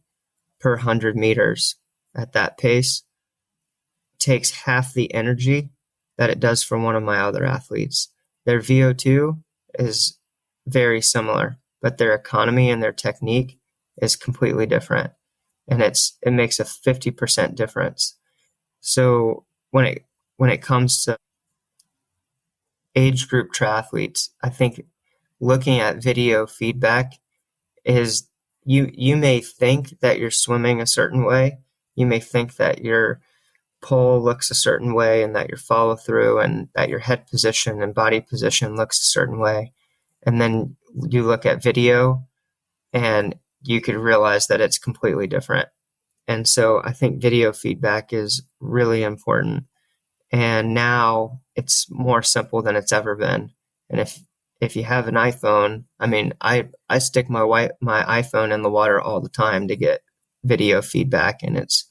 per 100 meters at that pace takes half the energy that it does for one of my other athletes. Their VO2 is very similar, but their economy and their technique is completely different. And it makes a 50% difference. So when it comes to age group triathletes, I think looking at video feedback is you may think that you're swimming a certain way. You may think that your pull looks a certain way and that your follow through and that your head position and body position looks a certain way. And then you look at video and you could realize that it's completely different. And so I think video feedback is really important. And now it's more simple than it's ever been. And if you have an iPhone, I mean, I stick my iPhone in the water all the time to get video feedback, and it's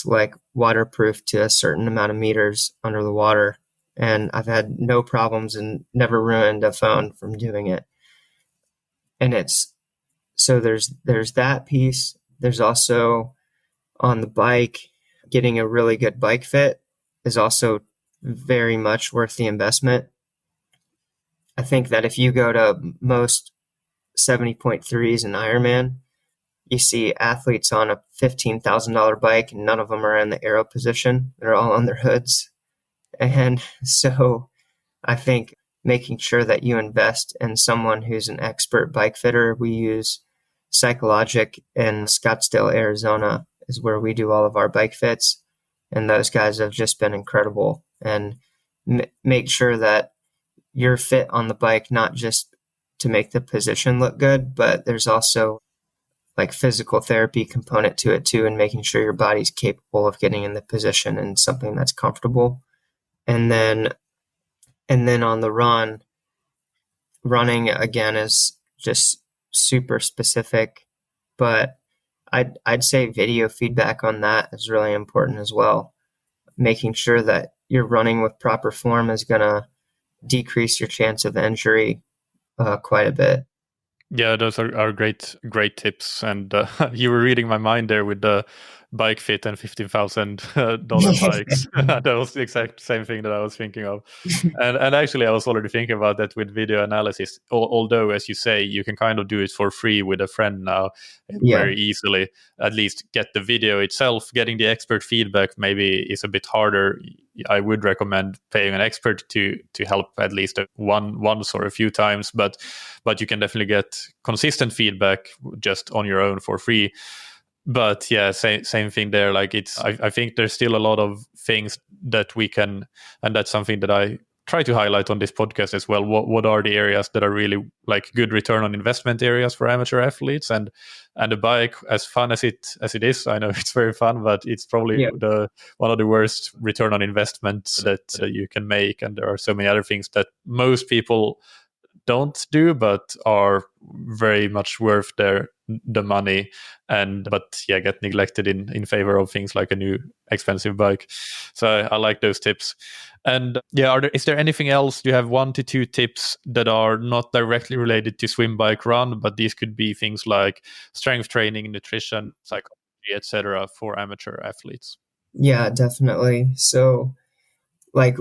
like waterproof to a certain amount of meters under the water. And I've had no problems and never ruined a phone from doing it. And so there's that piece. There's also on the bike, getting a really good bike fit is also very much worth the investment. I think that if you go to most 70.3s in Ironman, you see athletes on a $15,000 bike and none of them are in the aero position. They're all on their hoods. And so I think making sure that you invest in someone who's an expert bike fitter. We use Psychologic in Scottsdale, Arizona, is where we do all of our bike fits. And those guys have just been incredible, and make sure that you're fit on the bike, not just to make the position look good, but there's also like physical therapy component to it too, and making sure your body's capable of getting in the position and something that's comfortable. And then on the running again is just super specific, but I'd say video feedback on that is really important as well. Making sure that you're running with proper form is going to decrease your chance of injury quite a bit. Yeah, those are great tips. And you were reading my mind there with the bike fit and $15,000 bikes. That was the exact same thing that I was thinking of. And actually, I was already thinking about that with video analysis. Although, as you say, you can kind of do it for free with a friend now, very easily. At least get the video itself. Getting the expert feedback maybe is a bit harder. I would recommend paying an expert to help at least once or a few times, but you can definitely get consistent feedback just on your own for free. But yeah, same thing there. Like I think there's still a lot of things that we can, and that's something that I try to highlight on this podcast as well. What are the areas that are really like good return on investment areas for amateur athletes, and the bike, as fun as it is, I know it's very fun, but it's probably one of the worst return on investments that you can make. And there are so many other things that most people don't do, but are very much worth the money, but get neglected in favor of things like a new expensive bike. So I like those tips. And is there anything else? Do you have 1 to 2 tips that are not directly related to swim, bike, run, but these could be things like strength training, nutrition, psychology, etc. for amateur athletes? Yeah, definitely. So like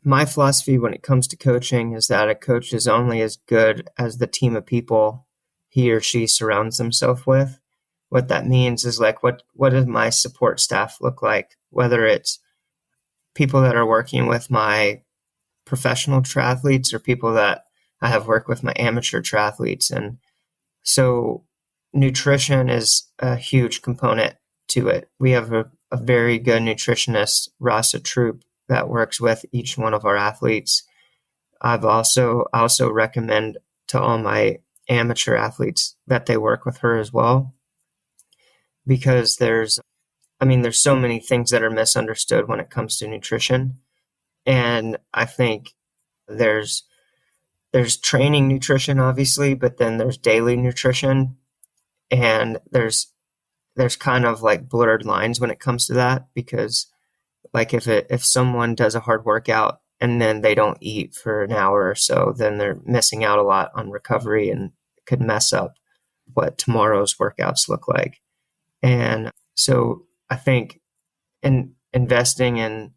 my philosophy when it comes to coaching is that a coach is only as good as the team of people he or she surrounds himself with. What that means is like, what does my support staff look like? Whether it's people that are working with my professional triathletes or people that I have worked with my amateur triathletes. And so nutrition is a huge component to it. We have a very good nutritionist, Rasa Troop, that works with each one of our athletes. I also recommend to all my amateur athletes that they work with her as well, because there's so many things that are misunderstood when it comes to nutrition. And I think there's training nutrition, obviously, but then there's daily nutrition, and there's kind of like blurred lines when it comes to that, because like if someone does a hard workout and then they don't eat for an hour or so, then they're missing out a lot on recovery and could mess up what tomorrow's workouts look like. And so I think investing in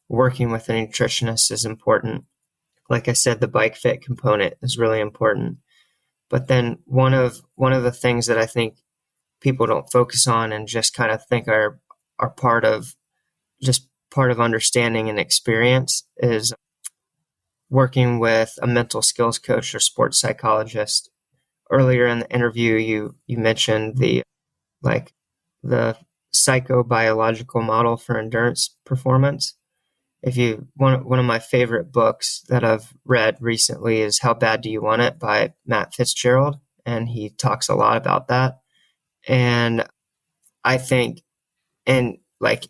working with a nutritionist is important. Like I said, the bike fit component is really important. But then one of the things that I think people don't focus on and just kind of think are part of understanding and experience is working with a mental skills coach or sports psychologist. Earlier in the interview, you mentioned the psychobiological model for endurance performance. One of my favorite books that I've read recently is How Bad Do You Want It by Matt Fitzgerald, and he talks a lot about that. And I think, and like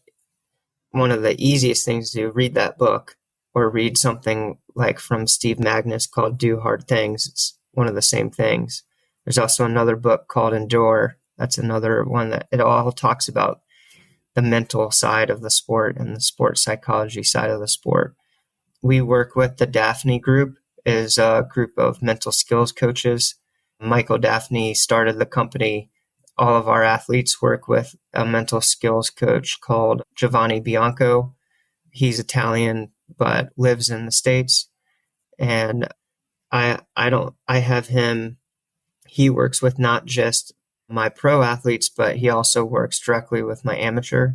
one of the easiest things to do, read that book or read something like from Steve Magnus called Do Hard Things. It's one of the same things. There's also another book called Endure. That's another one that it all talks about the mental side of the sport and the sports psychology side of the sport. We work with the Daphne Group, is a group of mental skills coaches. Michael Daphne started the company. All of our athletes work with a mental skills coach called Giovanni Bianco. He's Italian, but lives in the States. And I have him. He works with not just my pro athletes, but he also works directly with my amateur.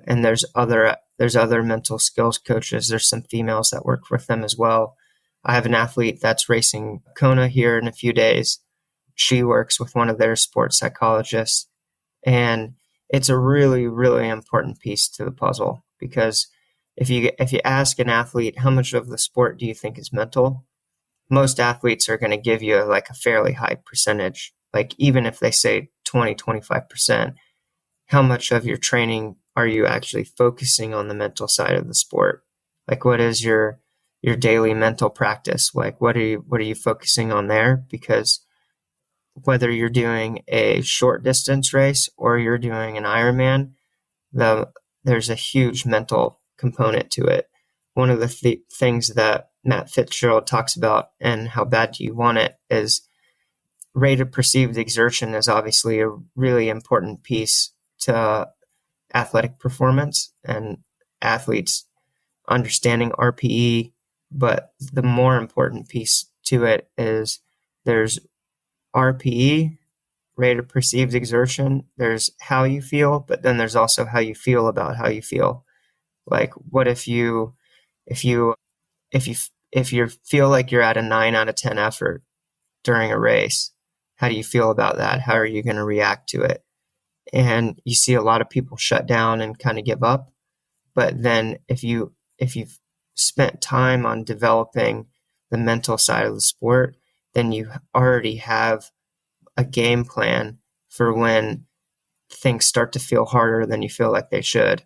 And there's other mental skills coaches. There's some females that work with them as well. I have an athlete that's racing Kona here in a few days. She works with one of their sports psychologists, and it's a really, really important piece to the puzzle, because if you ask an athlete, how much of the sport do you think is mental? Most athletes are going to give you like a fairly high percentage. Like even if they say 20, 25%, how much of your training are you actually focusing on the mental side of the sport? Like what is your daily mental practice? Like what are you focusing on there? Because whether you're doing a short distance race or you're doing an Ironman, there's a huge mental component to it. One of the things that Matt Fitzgerald talks about and how bad do you want it is rate of perceived exertion is obviously a really important piece to athletic performance and athletes understanding RPE. But the more important piece to it is there's RPE, rate of perceived exertion. There's how you feel, but then there's also how you feel about how you feel. Like, what if you feel like you're at a 9 out of 10 effort during a race? How do you feel about that? How are you going to react to it? And you see a lot of people shut down and kind of give up. But then if you've spent time on developing the mental side of the sport, then you already have a game plan for when things start to feel harder than you feel like they should.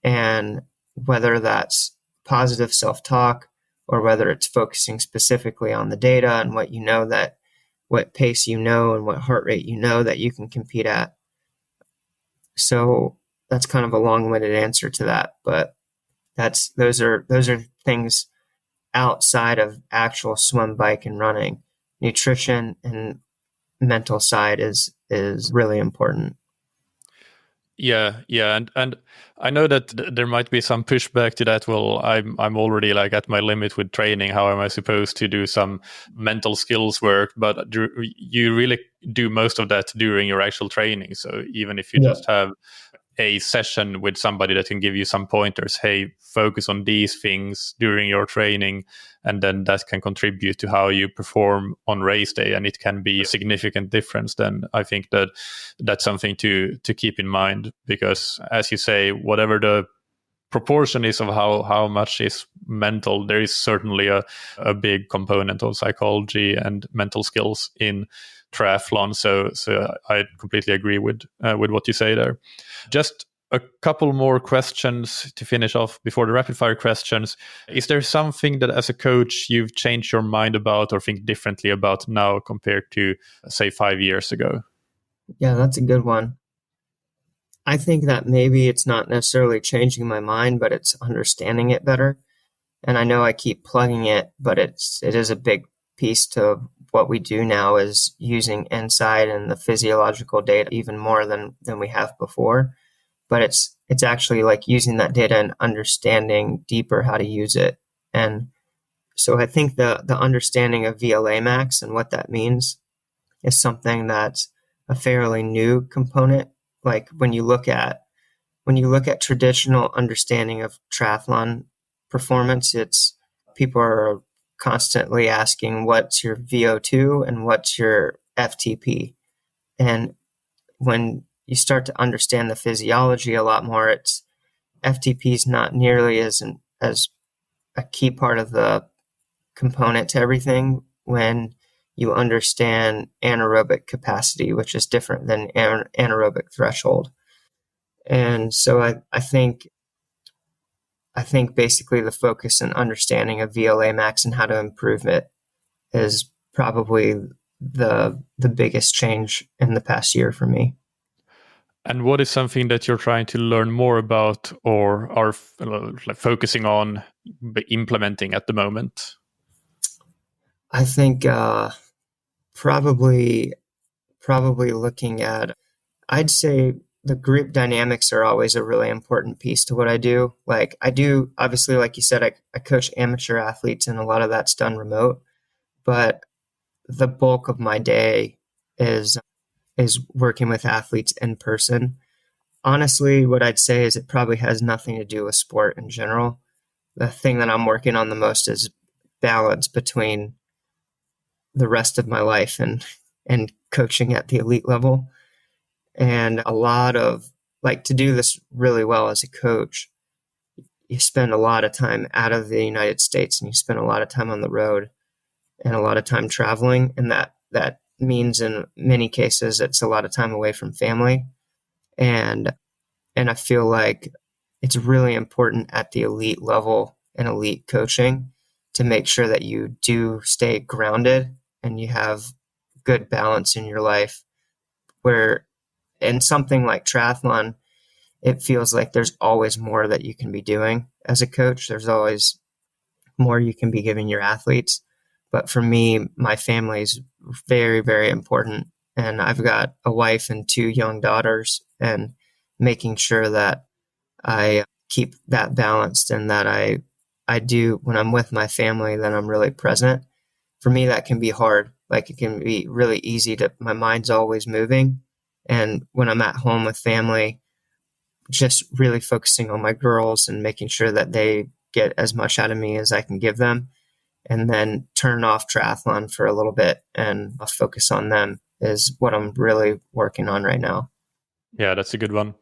And whether that's positive self-talk or whether it's focusing specifically on the data and what pace you know and what heart rate you know that you can compete at. So that's kind of a long-winded answer to that, but those are things outside of actual swim, bike, and running. Nutrition and mental side is really important. Yeah, and I know that there might be some pushback to that. Well, I'm already like at my limit with training. How am I supposed to do some mental skills work? But you really do most of that during your actual training. So even if you just have a session with somebody that can give you some pointers, hey, focus on these things during your training, and then that can contribute to how you perform on race day, and it can be a significant difference, then I think that that's something to keep in mind, because as you say, whatever the proportion is of how much is mental, there is certainly a big component of psychology and mental skills in triathlon. So I completely agree with what you say there. Just a couple more questions to finish off before the rapid fire questions. Is there something that as a coach you've changed your mind about or think differently about now compared to, say, 5 years ago? Yeah, that's a good one. I think that maybe it's not necessarily changing my mind, but it's understanding it better. And I know I keep plugging it, but it is a big piece to what we do now, is using insight and the physiological data even more than we have before. But it's actually like using that data and understanding deeper how to use it. And so I think the understanding of VLA max and what that means is something that's a fairly new component. Like when you look at traditional understanding of triathlon performance, it's people are constantly asking what's your VO2 and what's your FTP. And when you start to understand the physiology a lot more, it's FTP is not nearly as a key part of the component to everything when you understand anaerobic capacity, which is different than anaerobic threshold. And so I think basically the focus and understanding of VLA max and how to improve it is probably the biggest change in the past year for me. And what is something that you're trying to learn more about or are focusing on implementing at the moment? I think probably looking at, I'd say the group dynamics are always a really important piece to what I do. Like I do, obviously, like you said, I coach amateur athletes and a lot of that's done remote, but the bulk of my day is working with athletes in person. Honestly, what I'd say is it probably has nothing to do with sport in general. The thing that I'm working on the most has balance between the rest of my life and coaching at the elite level. And a lot of, like, to do this really well as a coach, you spend a lot of time out of the United States, and you spend a lot of time on the road and a lot of time traveling. And that means in many cases, it's a lot of time away from family. And I feel like it's really important at the elite level and elite coaching to make sure that you do stay grounded and you have good balance in your life, where in something like triathlon, it feels like there's always more that you can be doing as a coach. There's always more you can be giving your athletes. But for me, my family is very, very important. And I've got a wife and 2 young daughters, and making sure that I keep that balanced and that I do, when I'm with my family, then I'm really present. For me, that can be hard. Like, it can be really easy my mind's always moving. And when I'm at home with family, just really focusing on my girls and making sure that they get as much out of me as I can give them, and then turn off triathlon for a little bit and I'll focus on them, is what I'm really working on right now. Yeah, that's a good one.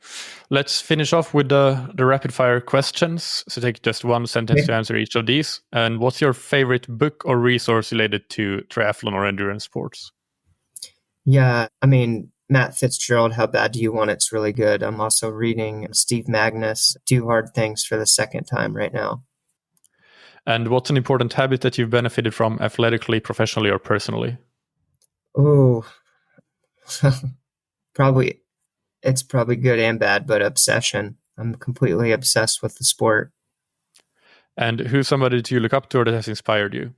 Let's finish off with the rapid fire questions. So take just one sentence to answer each of these. And what's your favorite book or resource related to triathlon or endurance sports? Yeah, I mean, Matt Fitzgerald, How Bad Do You Want It's really good. I'm also reading Steve Magnus, Do Hard Things, for the second time right now. And what's an important habit that you've benefited from athletically, professionally, or personally? Oh, it's probably good and bad, but obsession. I'm completely obsessed with the sport. And who's somebody that you look up to or that has inspired you?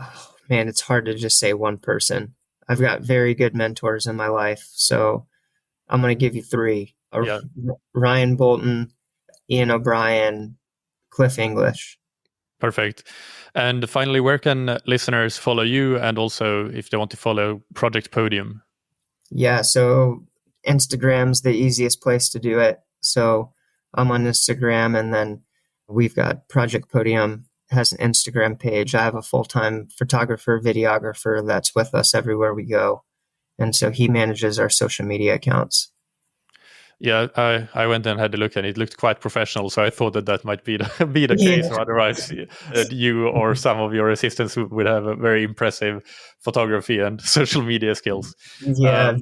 Oh, man, it's hard to just say one person. I've got very good mentors in my life, so I'm going to give you 3. Yeah. Ryan Bolton, Ian O'Brien, Cliff English. Perfect. And finally, where can listeners follow you, and also if they want to follow Project Podium? Yeah, so Instagram's the easiest place to do it. So I'm on Instagram, and then we've got Project Podium has an Instagram page. I have a full-time photographer, videographer that's with us everywhere we go. And so he manages our social media accounts. Yeah, I went and had a look, and it looked quite professional. So I thought that might be the case. Or otherwise, you or some of your assistants would have a very impressive photography and social media skills. Yeah,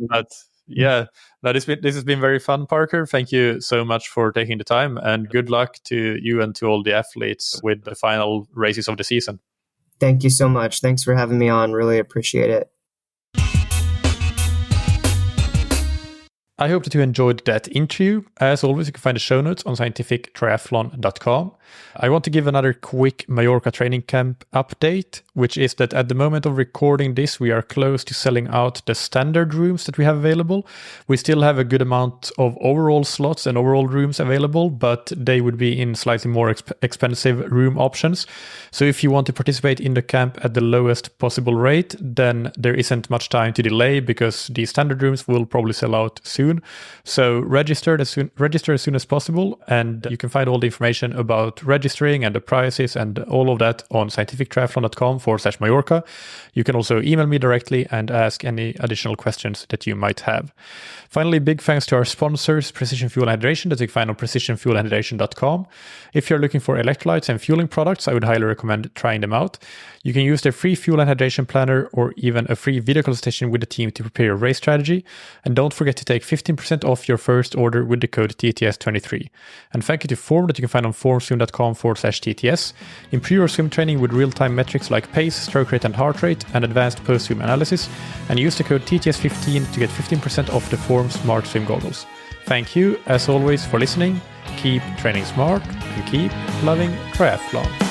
this has been very fun, Parker. Thank you so much for taking the time, and good luck to you and to all the athletes with the final races of the season. Thank you so much. Thanks for having me on. Really appreciate it. I hope that you enjoyed that interview. As always, you can find the show notes on scientifictriathlon.com. I want to give another quick Mallorca training camp update, which is that at the moment of recording this, we are close to selling out the standard rooms that we have available. We still have a good amount of overall slots and overall rooms available, but they would be in slightly more expensive room options. So if you want to participate in the camp at the lowest possible rate, then there isn't much time to delay, because the standard rooms will probably sell out soon. So register as soon as possible, and you can find all the information about registering and the prices and all of that on scientifictriathlon.com/Mallorca. You can also email me directly and ask any additional questions that you might have. Finally, big thanks to our sponsors, Precision Fuel and Hydration, that you can find on precisionfuelandhydration.com. If you're looking for electrolytes and fueling products, I would highly recommend trying them out. You can use their free fuel and hydration planner or even a free video consultation with the team to prepare your race strategy. And don't forget to take 15% off your first order with the code TTS23. And thank you to Form, that you can find on formswim.com/TTS. Improve your swim training with real-time metrics like pace, stroke rate and heart rate, and advanced post-swim analysis. And use the code TTS15 to get 15% off the Form Smart Swim Goggles. Thank you, as always, for listening. Keep training smart and keep loving triathlon.